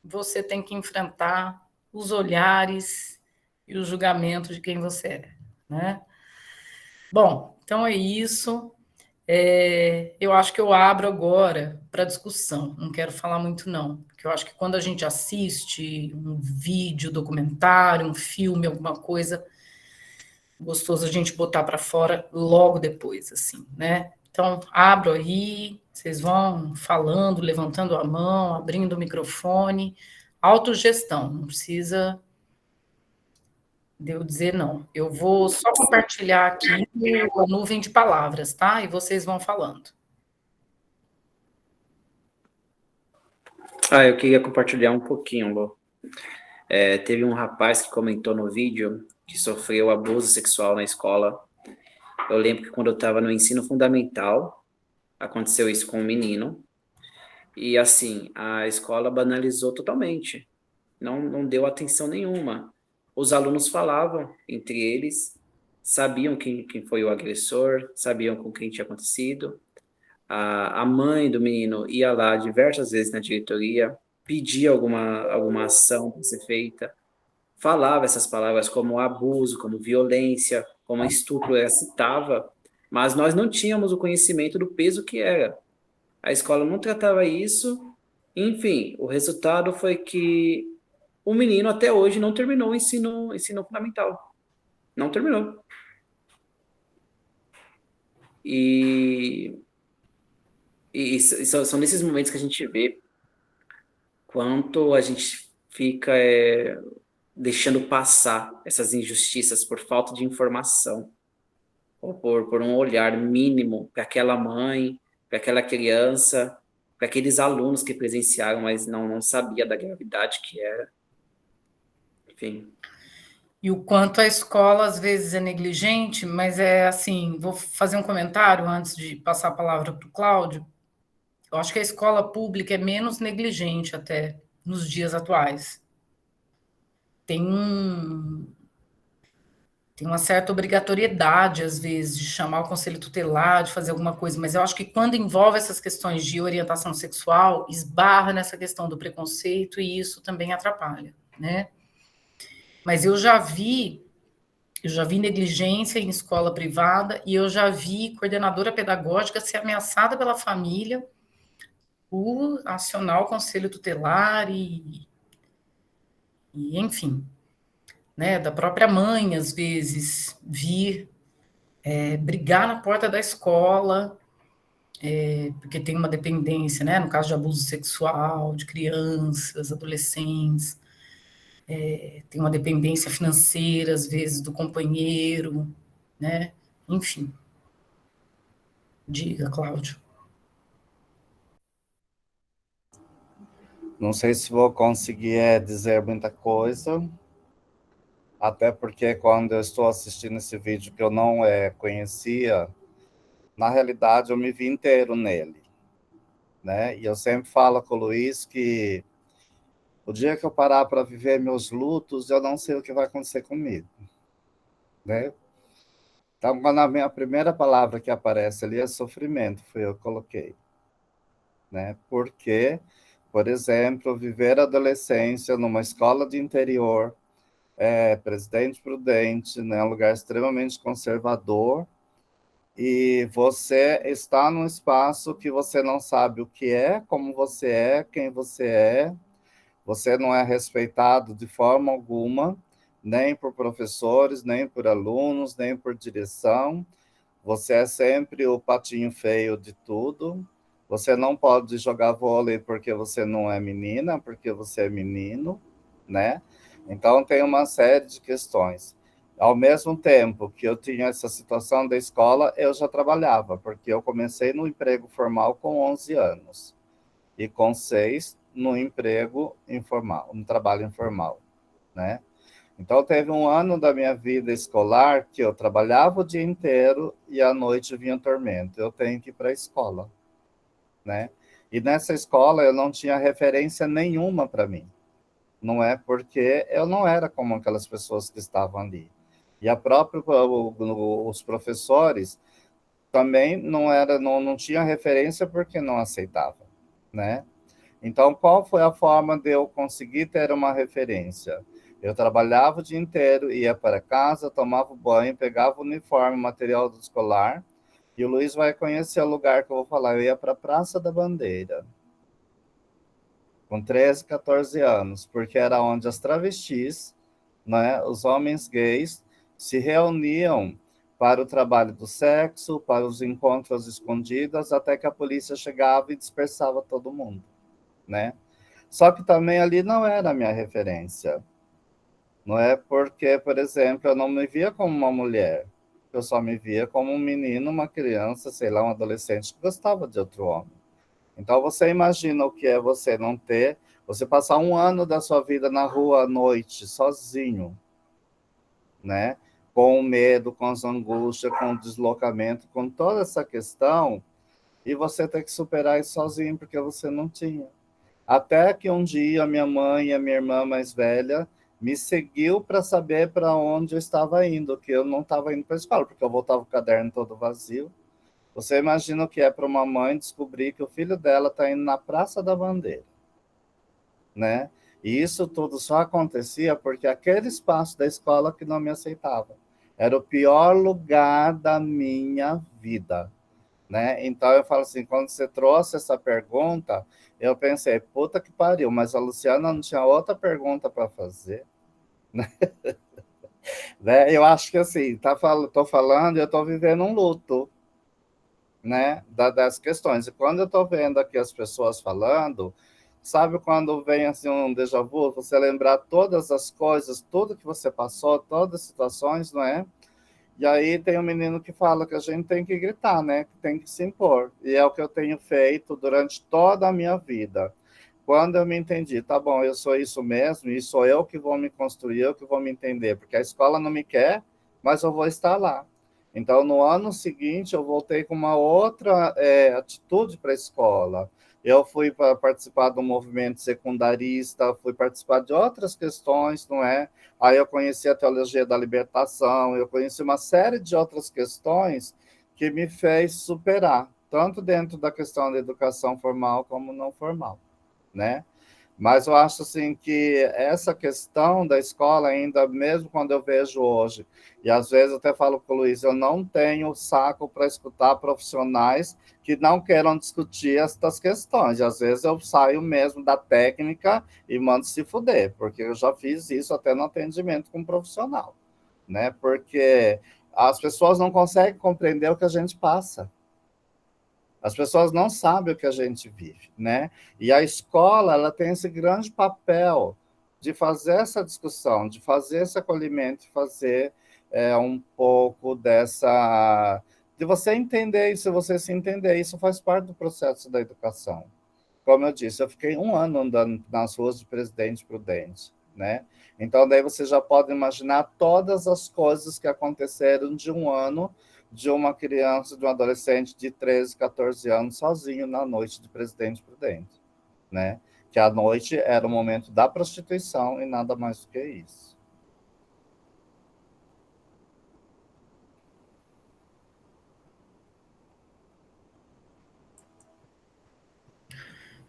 Speaker 3: você tem que enfrentar os olhares e os julgamentos de quem você é, né? Bom, então é isso. Eu acho que eu abro agora para discussão, não quero falar muito não, porque eu acho que quando a gente assiste um vídeo, documentário, um filme, alguma coisa, gostoso a gente botar para fora logo depois, assim, né? Então, abro aí, vocês vão falando, levantando a mão, abrindo o microfone, autogestão, não precisa de eu dizer não. Eu vou só compartilhar aqui a nuvem de palavras, tá? E vocês vão falando.
Speaker 2: Eu queria compartilhar um pouquinho, Lô. Teve um rapaz que comentou no vídeo que sofreu abuso sexual na escola. Eu lembro que quando eu estava no ensino fundamental, aconteceu isso com um menino. E, assim, a escola banalizou totalmente. Não deu atenção nenhuma. Os alunos falavam entre eles, sabiam quem foi o agressor, sabiam com quem tinha acontecido. A mãe do menino ia lá diversas vezes na diretoria, pedia alguma ação para ser feita, falava essas palavras como abuso, como violência, como estupro, ela citava, mas nós não tínhamos o conhecimento do peso que era. A escola não tratava isso, enfim, o resultado foi que o menino até hoje não terminou o ensino fundamental. Não terminou. E são nesses momentos que a gente vê quanto a gente fica deixando passar essas injustiças por falta de informação, ou por um olhar mínimo para aquela mãe, para aquela criança, para aqueles alunos que presenciaram, mas não sabia da gravidade que era. Enfim.
Speaker 3: E o quanto a escola, às vezes, é negligente, mas assim, vou fazer um comentário antes de passar a palavra para o Cláudio. Eu acho que a escola pública é menos negligente até nos dias atuais. Tem uma certa obrigatoriedade, às vezes, de chamar o conselho tutelar, de fazer alguma coisa, mas eu acho que quando envolve essas questões de orientação sexual, esbarra nessa questão do preconceito e isso também atrapalha, né? Mas eu já vi negligência em escola privada e eu já vi coordenadora pedagógica ser ameaçada pela família por acionar o conselho tutelar e enfim, né, da própria mãe, às vezes, vir brigar na porta da escola, porque tem uma dependência, né, no caso de abuso sexual, de crianças, adolescentes, tem uma dependência financeira, às vezes, do companheiro, né, enfim. Diga, Cláudio.
Speaker 4: Não sei se vou conseguir dizer muita coisa, até porque quando eu estou assistindo esse vídeo que eu não conhecia, na realidade eu me vi inteiro nele, né? E eu sempre falo com o Luiz que o dia que eu parar para viver meus lutos, eu não sei o que vai acontecer comigo, né? Então, quando a minha primeira palavra que aparece ali é sofrimento, foi eu que coloquei. Né? Porque, por exemplo, viver a adolescência numa escola de interior, Presidente Prudente, né, um lugar extremamente conservador, e você está num espaço que você não sabe o que é, como você é, quem você não é respeitado de forma alguma, nem por professores, nem por alunos, nem por direção. Você é sempre o patinho feio de tudo. Você não pode jogar vôlei porque você não é menina, porque você é menino, né? Então, tem uma série de questões. Ao mesmo tempo que eu tinha essa situação da escola, eu já trabalhava, porque eu comecei no emprego formal com 11 anos e com 6 no emprego informal, no trabalho informal, né? Então, teve um ano da minha vida escolar que eu trabalhava o dia inteiro e à noite vinha tormento. Eu tenho que ir para a escola, né? E nessa escola eu não tinha referência nenhuma para mim. Não é porque eu não era como aquelas pessoas que estavam ali. E os professores também não tinha referência porque não aceitavam, né? Então, qual foi a forma de eu conseguir ter uma referência? Eu trabalhava o dia inteiro, ia para casa, tomava banho, pegava o uniforme, material do escolar, e o Luiz vai conhecer o lugar que eu vou falar. Eu ia para a Praça da Bandeira, com 13, 14 anos, porque era onde as travestis, né, os homens gays, se reuniam para o trabalho do sexo, para os encontros escondidos, até que a polícia chegava e dispersava todo mundo, né? Só que também ali não era a minha referência. Não é porque, por exemplo, eu não me via como uma mulher. Eu só me via como um menino, uma criança, sei lá, um adolescente que gostava de outro homem. Então, você imagina o que é você não ter, você passar um ano da sua vida na rua à noite, sozinho, né? Com o medo, com as angústias, com o deslocamento, com toda essa questão, e você ter que superar isso sozinho, porque você não tinha. Até que um dia a minha mãe e a minha irmã mais velha me seguiu para saber para onde eu estava indo, que eu não estava indo para a escola, porque eu voltava com o caderno todo vazio. Você imagina o que é para uma mãe descobrir que o filho dela está indo na Praça da Bandeira, né? E isso tudo só acontecia porque aquele espaço da escola que não me aceitava. Era o pior lugar da minha vida, né? Então eu falo assim, quando você trouxe essa pergunta, eu pensei, puta que pariu, mas a Luciana não tinha outra pergunta para fazer, né? Eu acho que assim, tô falando, eu estou vivendo um luto, né, das questões. E quando eu estou vendo aqui as pessoas falando, sabe quando vem assim um déjà vu, você lembrar todas as coisas, tudo que você passou, todas as situações, não é? E aí tem um menino que fala que a gente tem que gritar, né? Que tem que se impor. E é o que eu tenho feito durante toda a minha vida. Quando eu me entendi, tá bom, eu sou isso mesmo, e sou eu que vou me construir, eu que vou me entender, porque a escola não me quer, mas eu vou estar lá. Então, no ano seguinte, eu voltei com uma outra atitude para a escola. Eu fui para participar do movimento secundarista, fui participar de outras questões, não é? Aí eu conheci a teologia da libertação, eu conheci uma série de outras questões que me fez superar, tanto dentro da questão da educação formal como não formal, né? Mas eu acho assim que essa questão da escola ainda, mesmo quando eu vejo hoje, e às vezes eu até falo com o Luiz, eu não tenho saco para escutar profissionais que não queiram discutir estas questões. E às vezes eu saio mesmo da técnica e mando se fuder, porque eu já fiz isso até no atendimento com um profissional, né? Porque as pessoas não conseguem compreender o que a gente passa. As pessoas não sabem o que a gente vive, né? E a escola, ela tem esse grande papel de fazer essa discussão, de fazer esse acolhimento, de fazer um pouco dessa... de você entender isso, você se entender. Isso faz parte do processo da educação. Como eu disse, eu fiquei um ano andando nas ruas de Presidente Prudente, né? Então, daí você já pode imaginar todas as coisas que aconteceram de um ano de uma criança, de um adolescente de 13, 14 anos, sozinho na noite de Presidente Prudente, né? Que a noite era o momento da prostituição e nada mais do que isso.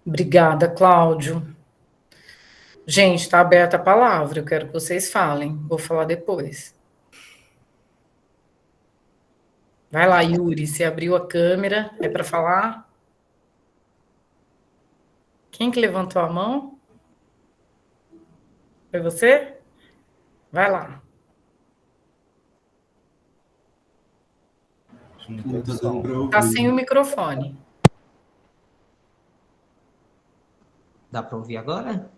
Speaker 3: Obrigada, Cláudio. Gente, está aberta a palavra, eu quero que vocês falem. Vou falar depois. Vai lá, Yuri, você abriu a câmera, é para falar? Quem que levantou a mão? Foi você? Vai lá. Está sem o microfone.
Speaker 1: Dá para ouvir agora?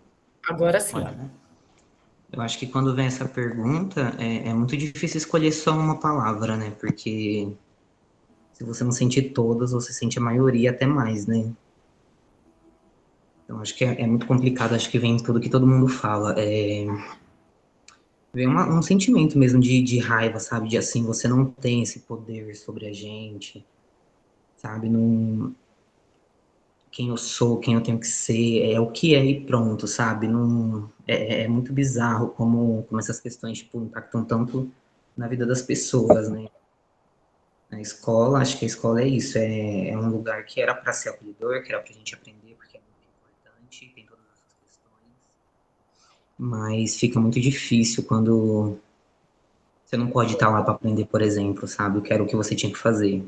Speaker 3: Agora sim.
Speaker 1: Eu acho que quando vem essa pergunta, é muito difícil escolher só uma palavra, né? Porque se você não sente todas, você sente a maioria, até mais, né? Então, acho que é muito complicado, acho que vem tudo que todo mundo fala. Vem um sentimento mesmo de raiva, sabe? De assim, você não tem esse poder sobre a gente, sabe? Não... Quem eu sou, quem eu tenho que ser, é o que é e pronto, sabe? Não... É muito bizarro como essas questões, tipo, impactam tanto na vida das pessoas, né? Na escola, acho que a escola é isso, é um lugar que era para ser acolhedor, que era pra gente aprender, porque é muito importante, tem todas essas questões, mas fica muito difícil quando você não pode estar lá para aprender, por exemplo, sabe? O que era o que você tinha que fazer.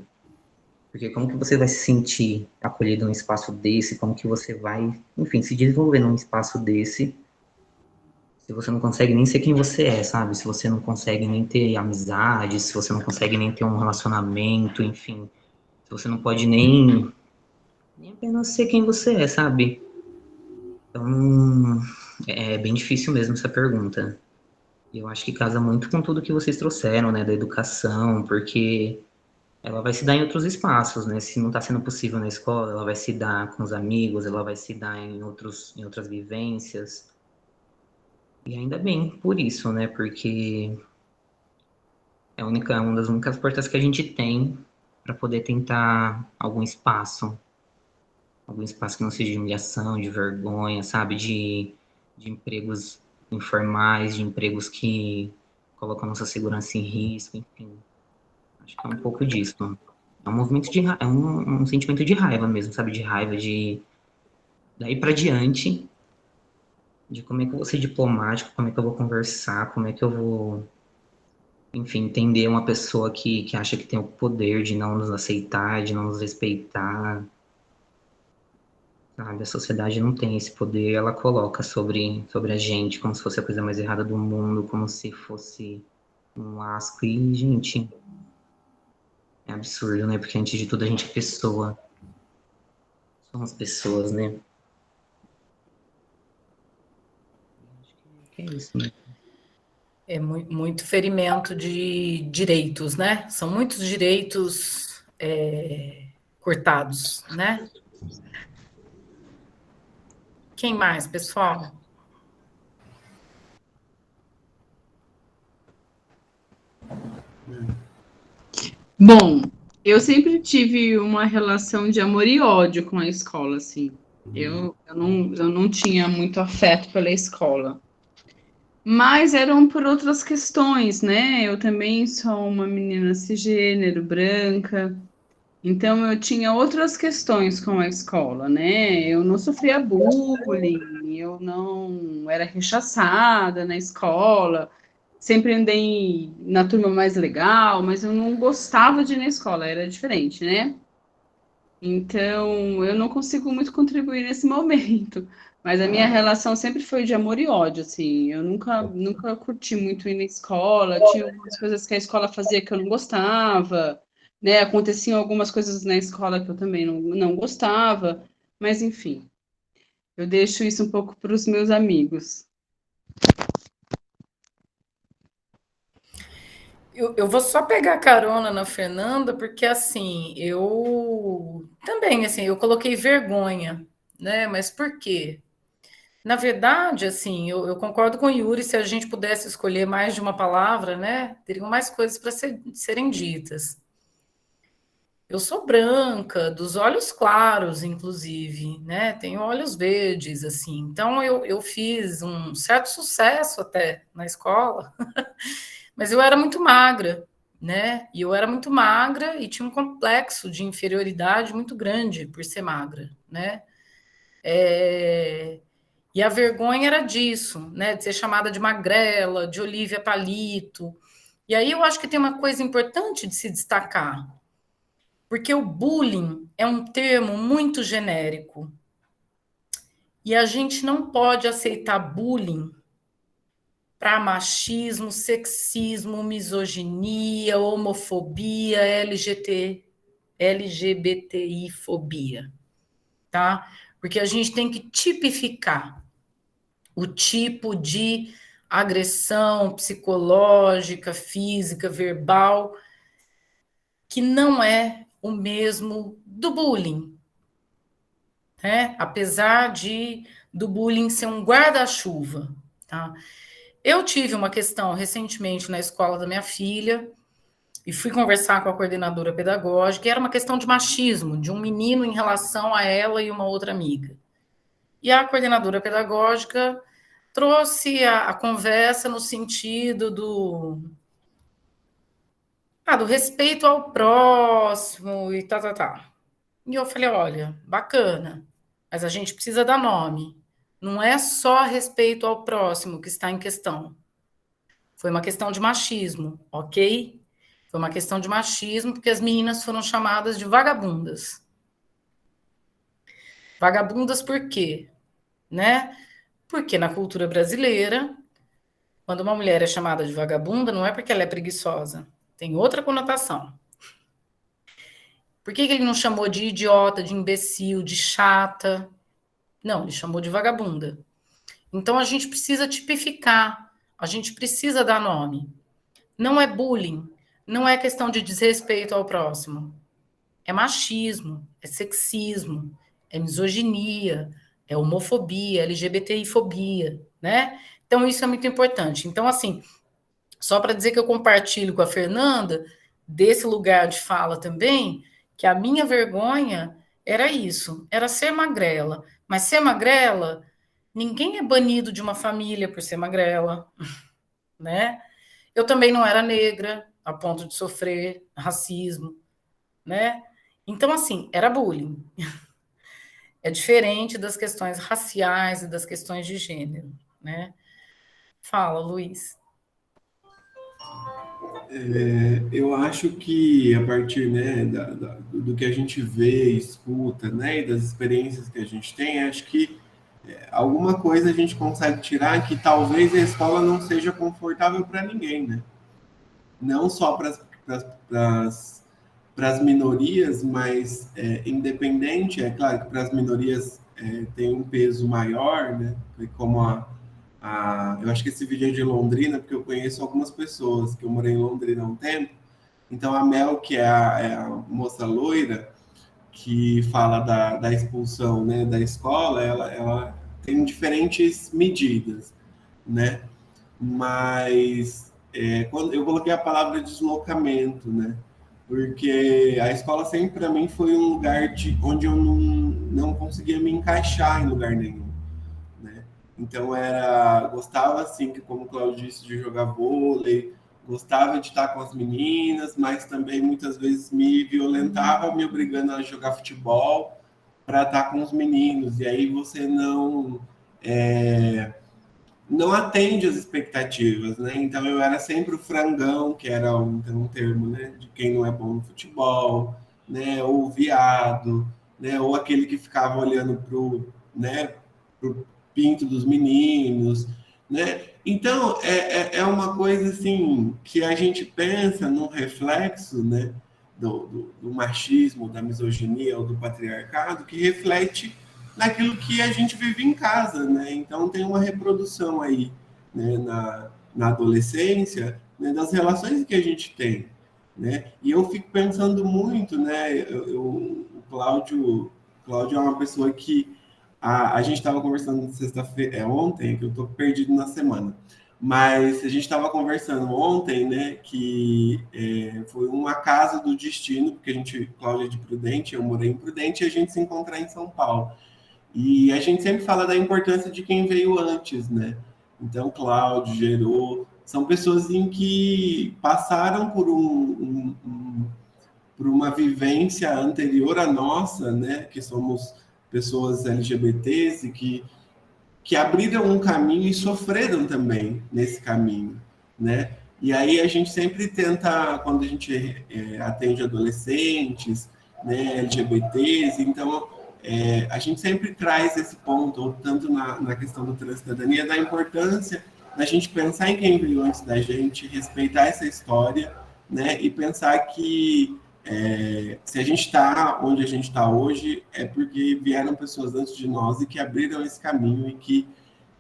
Speaker 1: Porque como que você vai se sentir acolhido num espaço desse, como que você vai, enfim, se desenvolver num espaço desse, se você não consegue nem ser quem você é, sabe? Se você não consegue nem ter amizade, se você não consegue nem ter um relacionamento, enfim. Se você não pode nem apenas ser quem você é, sabe? Então, é bem difícil mesmo essa pergunta. E eu acho que casa muito com tudo que vocês trouxeram, né, da educação, porque ela vai se dar em outros espaços, né? Se não está sendo possível na escola, ela vai se dar com os amigos, ela vai se dar em outras vivências. E ainda bem por isso, né? Porque é uma das únicas portas que a gente tem para poder tentar algum espaço que não seja de humilhação, de vergonha, sabe? De empregos informais, de empregos que colocam nossa segurança em risco, enfim. Acho que é um pouco disso. É um movimento é um sentimento de raiva mesmo, sabe? De raiva, daí para diante, de como é que eu vou ser diplomático, como é que eu vou conversar, como é que eu vou, enfim, entender uma pessoa que acha que tem o poder de não nos aceitar, de não nos respeitar, sabe? A sociedade não tem esse poder, ela coloca sobre a gente como se fosse a coisa mais errada do mundo, como se fosse um asco, e, gente, é absurdo, né? Porque antes de tudo a gente é pessoa. Somos pessoas, né? É isso, né?
Speaker 3: É muito ferimento de direitos, né? São muitos direitos cortados, né? Quem mais, pessoal?
Speaker 5: Bom, eu sempre tive uma relação de amor e ódio com a escola, assim. Eu não tinha muito afeto pela escola. Mas eram por outras questões, né? Eu também sou uma menina cisgênero, branca, então eu tinha outras questões com a escola, né? Eu não sofria bullying, eu não era rechaçada na escola, sempre andei na turma mais legal, mas eu não gostava de ir na escola, era diferente, né? Então, eu não consigo muito contribuir nesse momento. Mas a minha relação sempre foi de amor e ódio, assim. Eu nunca curti muito ir na escola. Tinha algumas coisas que a escola fazia que eu não gostava, né? Aconteciam algumas coisas na escola que eu também não gostava. Mas, enfim, eu deixo isso um pouco para os meus amigos.
Speaker 3: Eu vou só pegar carona na Fernanda, porque assim, eu também, assim, eu coloquei vergonha, né? Mas por quê? Na verdade, assim, eu concordo com o Yuri, se a gente pudesse escolher mais de uma palavra, né? Teriam mais coisas para serem ditas. Eu sou branca, dos olhos claros, inclusive, né? Tenho olhos verdes, assim. Então, eu fiz um certo sucesso até na escola, mas eu era muito magra, né? E eu era muito magra e tinha um complexo de inferioridade muito grande por ser magra, né? E a vergonha era disso, né? De ser chamada de magrela, de Olívia Palito. E aí eu acho que tem uma coisa importante de se destacar, porque o bullying é um termo muito genérico. E a gente não pode aceitar bullying para machismo, sexismo, misoginia, homofobia, LGBTI-fobia, tá? Porque a gente tem que tipificar o tipo de agressão psicológica, física, verbal, que não é o mesmo do bullying, né? Apesar do bullying ser um guarda-chuva, tá? Eu tive uma questão recentemente na escola da minha filha e fui conversar com a coordenadora pedagógica, e era uma questão de machismo, de um menino em relação a ela e uma outra amiga. E a coordenadora pedagógica trouxe a conversa no sentido do respeito ao próximo e tá. E eu falei, olha, bacana, mas a gente precisa dar nome. Não é só respeito ao próximo que está em questão. Foi uma questão de machismo, ok? Foi uma questão de machismo porque as meninas foram chamadas de vagabundas. Vagabundas por quê? Né? Porque na cultura brasileira, quando uma mulher é chamada de vagabunda, não é porque ela é preguiçosa. Tem outra conotação. Por que ele não chamou de idiota, de imbecil, de chata? Não, ele chamou de vagabunda. Então, a gente precisa tipificar, a gente precisa dar nome. Não é bullying, não é questão de desrespeito ao próximo. É machismo, é sexismo, é misoginia, é homofobia, LGBTI-fobia, né? Então, isso é muito importante. Então, assim, só para dizer que eu compartilho com a Fernanda, desse lugar de fala também, que a minha vergonha era isso, era ser magrela. Mas ser magrela, ninguém é banido de uma família por ser magrela, né? Eu também não era negra, a ponto de sofrer racismo, né? Então, assim, era bullying. É diferente das questões raciais e das questões de gênero, né? Fala, Luiz.
Speaker 6: Eu acho que a partir, né, do que a gente vê, escuta, né, e das experiências que a gente tem, acho que alguma coisa a gente consegue tirar que talvez a escola não seja confortável para ninguém, né? Não só para as minorias, mas independente, é claro que para as minorias tem um peso maior, né? Como eu acho que esse vídeo é de Londrina, porque eu conheço algumas pessoas, que eu morei em Londrina há um tempo. Então, a Mel, que é a moça loira, que fala da expulsão, né, da escola, ela tem diferentes medidas, né? Mas quando eu coloquei a palavra deslocamento, né? Porque a escola sempre, para mim, foi um lugar onde eu não conseguia me encaixar em lugar nenhum. Então, gostava, assim, como o Cláudio disse, de jogar vôlei, gostava de estar com as meninas, mas também muitas vezes me violentava, me obrigando a jogar futebol para estar com os meninos. E aí você não atende as expectativas, né? Então, eu era sempre o frangão, que era um termo, né, de quem não é bom no futebol, né? Ou o viado, né? Ou aquele que ficava olhando pro pinto dos meninos, né? Então, é uma coisa, assim, que a gente pensa num reflexo, né, do machismo, da misoginia ou do patriarcado, que reflete naquilo que a gente vive em casa, né? Então, tem uma reprodução aí, né, na adolescência, né, das relações que a gente tem, né? E eu fico pensando muito, né? O Cláudio é uma pessoa que a gente estava conversando sexta-feira, ontem, que eu estou perdido na semana, mas a gente estava conversando ontem, né, que foi um acaso do destino, porque Cláudia é de Prudente, eu morei em Prudente, e a gente se encontrar em São Paulo. E a gente sempre fala da importância de quem veio antes, né? Então, Cláudio, Gerô, são pessoas em que passaram por uma vivência anterior à nossa, né, que somos pessoas LGBTs e que abriram um caminho e sofreram também nesse caminho, né? E aí a gente sempre tenta, quando a gente atende adolescentes, né, LGBTs, então a gente sempre traz esse ponto, tanto na questão da transcidadania, da importância da gente pensar em quem veio antes da gente, respeitar essa história, né, e pensar que se a gente está onde a gente está hoje, é porque vieram pessoas antes de nós e que abriram esse caminho e que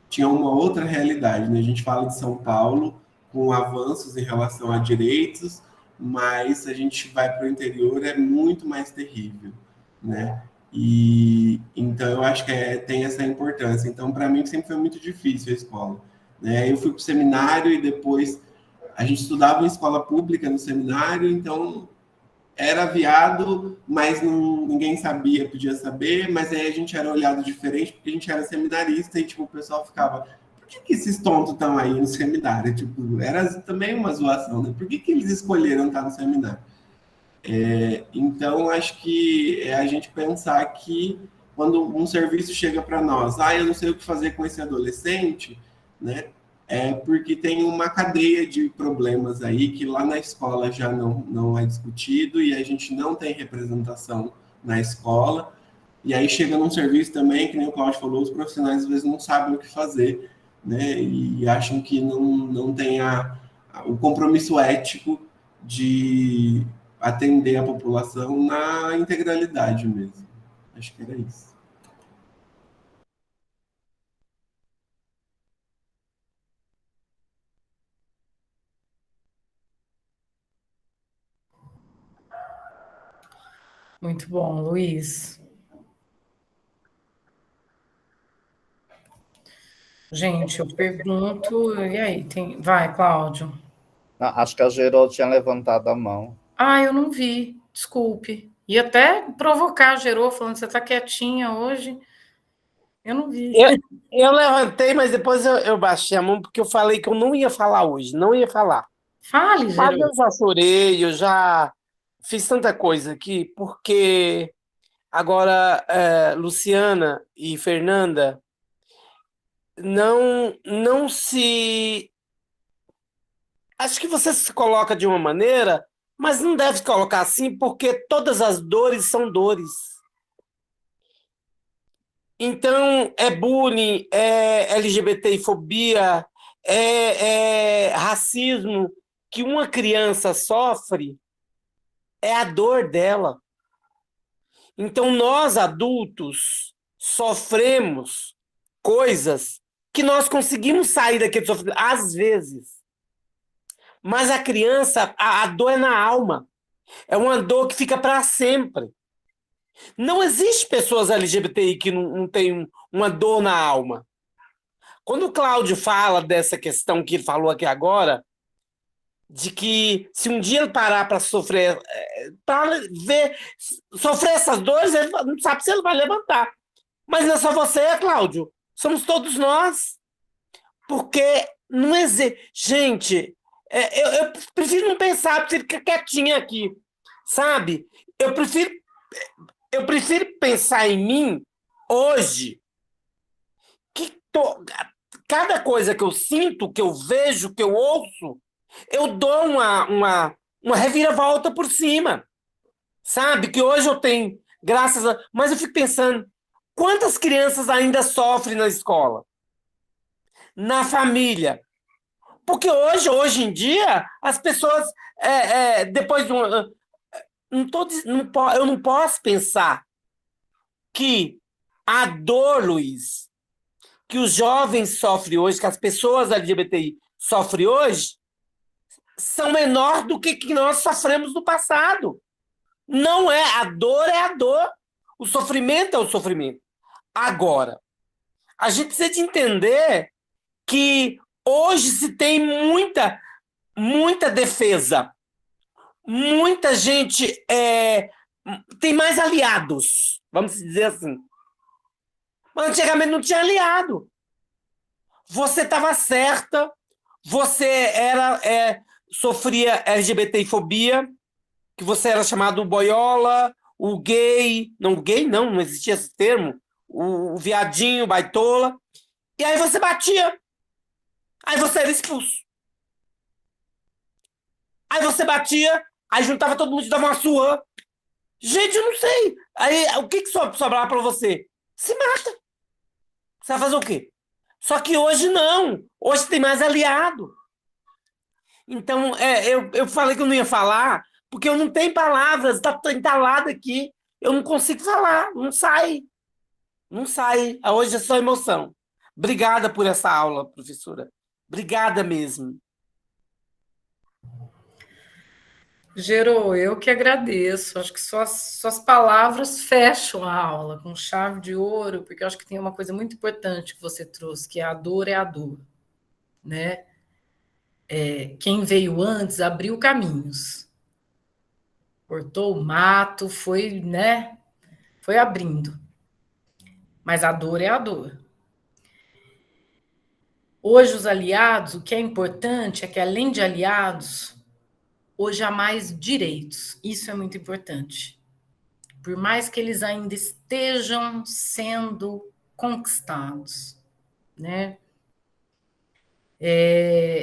Speaker 6: tinham uma outra realidade, né? A gente fala de São Paulo com avanços em relação a direitos, mas se a gente vai para o interior é muito mais terrível, né? E então eu acho que tem essa importância. Então, para mim, sempre foi muito difícil a escola, né? Eu fui para o seminário e depois a gente estudava em escola pública no seminário, então era viado, mas ninguém sabia, podia saber, mas aí a gente era olhado diferente porque a gente era seminarista e tipo, o pessoal ficava, por que esses tontos estão aí no seminário? Tipo, era também uma zoação, né? Por que eles escolheram estar no seminário? Então, acho que é a gente pensar que quando um serviço chega para nós, eu não sei o que fazer com esse adolescente, né? Porque tem uma cadeia de problemas aí que lá na escola já não é discutido e a gente não tem representação na escola. E aí chega num serviço também, que nem o Cláudio falou, os profissionais às vezes não sabem o que fazer, né? E acham que não tem o compromisso ético de atender a população na integralidade mesmo. Acho que era isso.
Speaker 3: Muito bom, Luiz. Gente, eu pergunto, e aí? Vai, Cláudio.
Speaker 4: Acho que a Gerô tinha levantado a mão.
Speaker 3: Eu não vi, desculpe. Ia até provocar a Gerô, falando que você está quietinha hoje. Eu não vi.
Speaker 7: Eu levantei, mas depois eu baixei a mão, porque eu falei que eu não ia falar hoje, não ia falar.
Speaker 3: Fale, Gerô.
Speaker 7: Mas eu já chorei, eu já fiz tanta coisa aqui, porque agora Luciana e Fernanda não se... Acho que você se coloca de uma maneira, mas não deve se colocar assim, porque todas as dores são dores. Então, é bullying, é LGBTfobia, é racismo que uma criança sofre, é a dor dela. Então, nós adultos sofremos coisas que nós conseguimos sair daquele sofrimento, às vezes. Mas a criança, a dor é na alma. É uma dor que fica para sempre. Não existe pessoas LGBTI que não têm uma dor na alma. Quando o Cláudio fala dessa questão que ele falou aqui agora, de que se um dia ele parar para sofrer, para sofrer essas dores, ele não sabe se ele vai levantar. Mas não é só você, Cláudio. Somos todos nós. Porque não existe... Gente, eu prefiro não pensar, prefiro ficar quietinha aqui. Sabe? Eu prefiro pensar em mim hoje, que cada coisa que eu sinto, que eu vejo, que eu ouço, eu dou uma reviravolta por cima. Sabe? Que hoje eu tenho, graças a... Mas eu fico pensando, quantas crianças ainda sofrem na escola? Na família? Porque hoje em dia, as pessoas, depois de eu não posso pensar que a dor, Luiz, que os jovens sofrem hoje, que as pessoas LGBTI sofrem hoje, são menores do que nós sofremos no passado. Não é, a dor é a dor, o sofrimento é o sofrimento. Agora, a gente precisa de entender que hoje se tem muita defesa. Muita gente tem mais aliados, vamos dizer assim. Mas antigamente não tinha aliado. Você estava certa, você sofria LGBTfobia, que você era chamado boiola, o gay, não existia esse termo, o viadinho, baitola, e aí você batia. Aí você era expulso. Aí você batia, aí juntava todo mundo e dava uma surra. Gente, eu não sei. Aí o que sobrava pra você? Se mata. Você vai fazer o quê? Só que hoje não. Hoje tem mais aliado. Então, eu falei que eu não ia falar, porque eu não tenho palavras, tá entalado aqui. Eu não consigo falar, não sai. Não sai. Hoje é só emoção. Obrigada por essa aula, professora. Obrigada mesmo.
Speaker 3: Gerô, eu que agradeço. Acho que suas palavras fecham a aula com chave de ouro, porque eu acho que tem uma coisa muito importante que você trouxe, que a dor é a dor, né? Quem veio antes abriu caminhos, cortou o mato, foi, né? Foi abrindo. Mas a dor é a dor. Hoje, os aliados, o que é importante é que, além de aliados, hoje há mais direitos. Isso é muito importante. Por mais que eles ainda estejam sendo conquistados, né?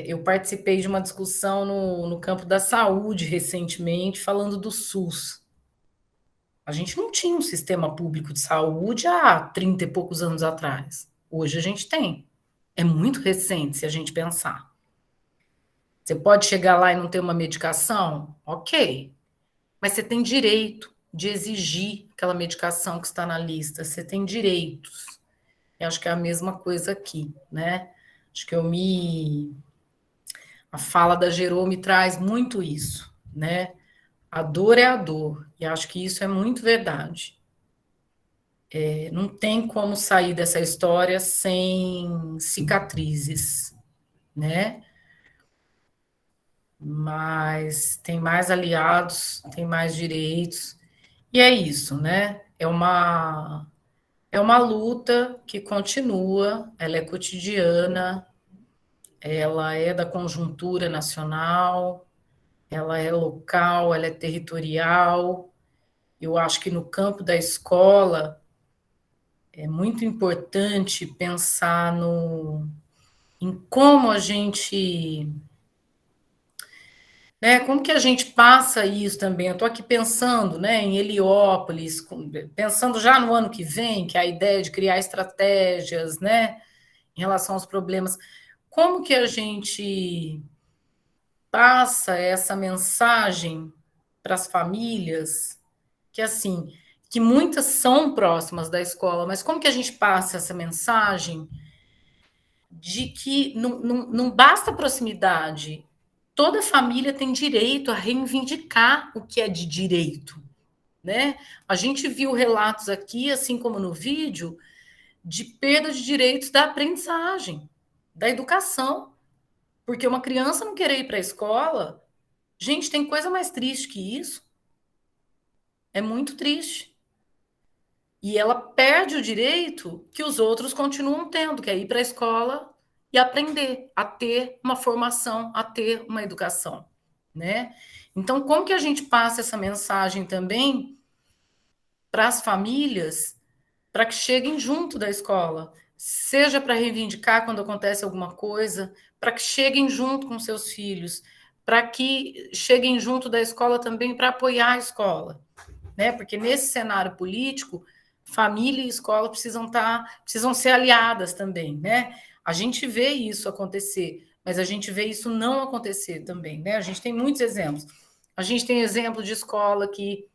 Speaker 3: Eu participei de uma discussão no campo da saúde recentemente, falando do SUS. A gente não tinha um sistema público de saúde há 30 e poucos anos atrás. Hoje a gente tem. É muito recente, se a gente pensar. Você pode chegar lá e não ter uma medicação? Ok. Mas você tem direito de exigir aquela medicação que está na lista. Você tem direitos. Eu acho que é a mesma coisa aqui, né? Acho que a fala da Gerô me traz muito isso, né? A dor é a dor. E acho que isso é muito verdade. Não tem como sair dessa história sem cicatrizes, né? Mas tem mais aliados, tem mais direitos, e é isso, né? É uma luta que continua, ela é cotidiana, ela é da conjuntura nacional, ela é local, ela é territorial. Eu acho que no campo da escola é muito importante pensar em como a gente... Como que a gente passa isso também? Eu estou aqui pensando, né, em Heliópolis, pensando já no ano que vem, que é a ideia de criar estratégias, né, em relação aos problemas. Como que a gente passa essa mensagem para as famílias, que assim, que muitas são próximas da escola, mas como que a gente passa essa mensagem de que não basta proximidade? Toda família tem direito a reivindicar o que é de direito, né? A gente viu relatos aqui, assim como no vídeo, de perda de direitos da aprendizagem, da educação. Porque uma criança não querer ir para a escola, gente, tem coisa mais triste que isso. É muito triste. E ela perde o direito que os outros continuam tendo, que é ir para a escola e aprender a ter uma formação, a ter uma educação, né? Então, como que a gente passa essa mensagem também para as famílias, para que cheguem junto da escola, seja para reivindicar quando acontece alguma coisa, para que cheguem junto com seus filhos, para que cheguem junto da escola também para apoiar a escola, né? Porque nesse cenário político, família e escola precisam ser aliadas também, né? A gente vê isso acontecer, mas a gente vê isso não acontecer também, né? A gente tem muitos exemplos. A gente tem exemplo de escola que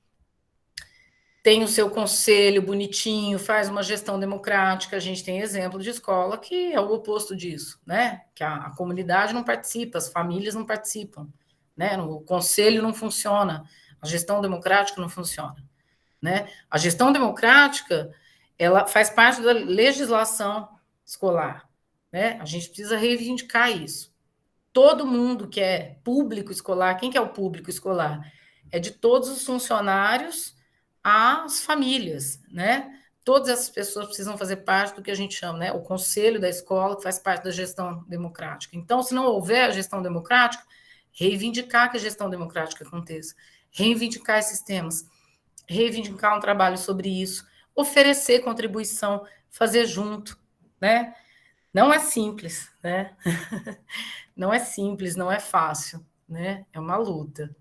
Speaker 3: tem o seu conselho bonitinho, faz uma gestão democrática. A gente tem exemplo de escola que é o oposto disso, né? Que a comunidade não participa, as famílias não participam, né? O conselho não funciona, a gestão democrática não funciona, né? A gestão democrática, ela faz parte da legislação escolar, né? A gente precisa reivindicar isso. Todo mundo que é público escolar, quem que é o público escolar? É de todos os funcionários às famílias, né? Todas essas pessoas precisam fazer parte do que a gente chama, né? O conselho da escola, que faz parte da gestão democrática. Então, se não houver a gestão democrática, reivindicar que a gestão democrática aconteça, reivindicar esses temas. reivindicar um trabalho sobre isso, oferecer contribuição, fazer junto, né? Não é simples, né? Não é simples, não é fácil, né? É uma luta.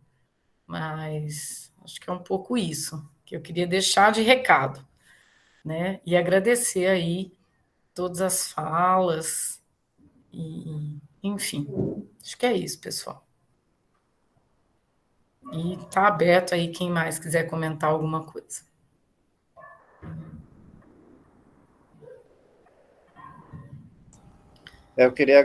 Speaker 3: Mas acho que é um pouco isso que eu queria deixar de recado, né? E agradecer aí todas as falas, e enfim, acho que é isso, pessoal. E tá aberto aí quem mais quiser comentar alguma coisa.
Speaker 4: Eu queria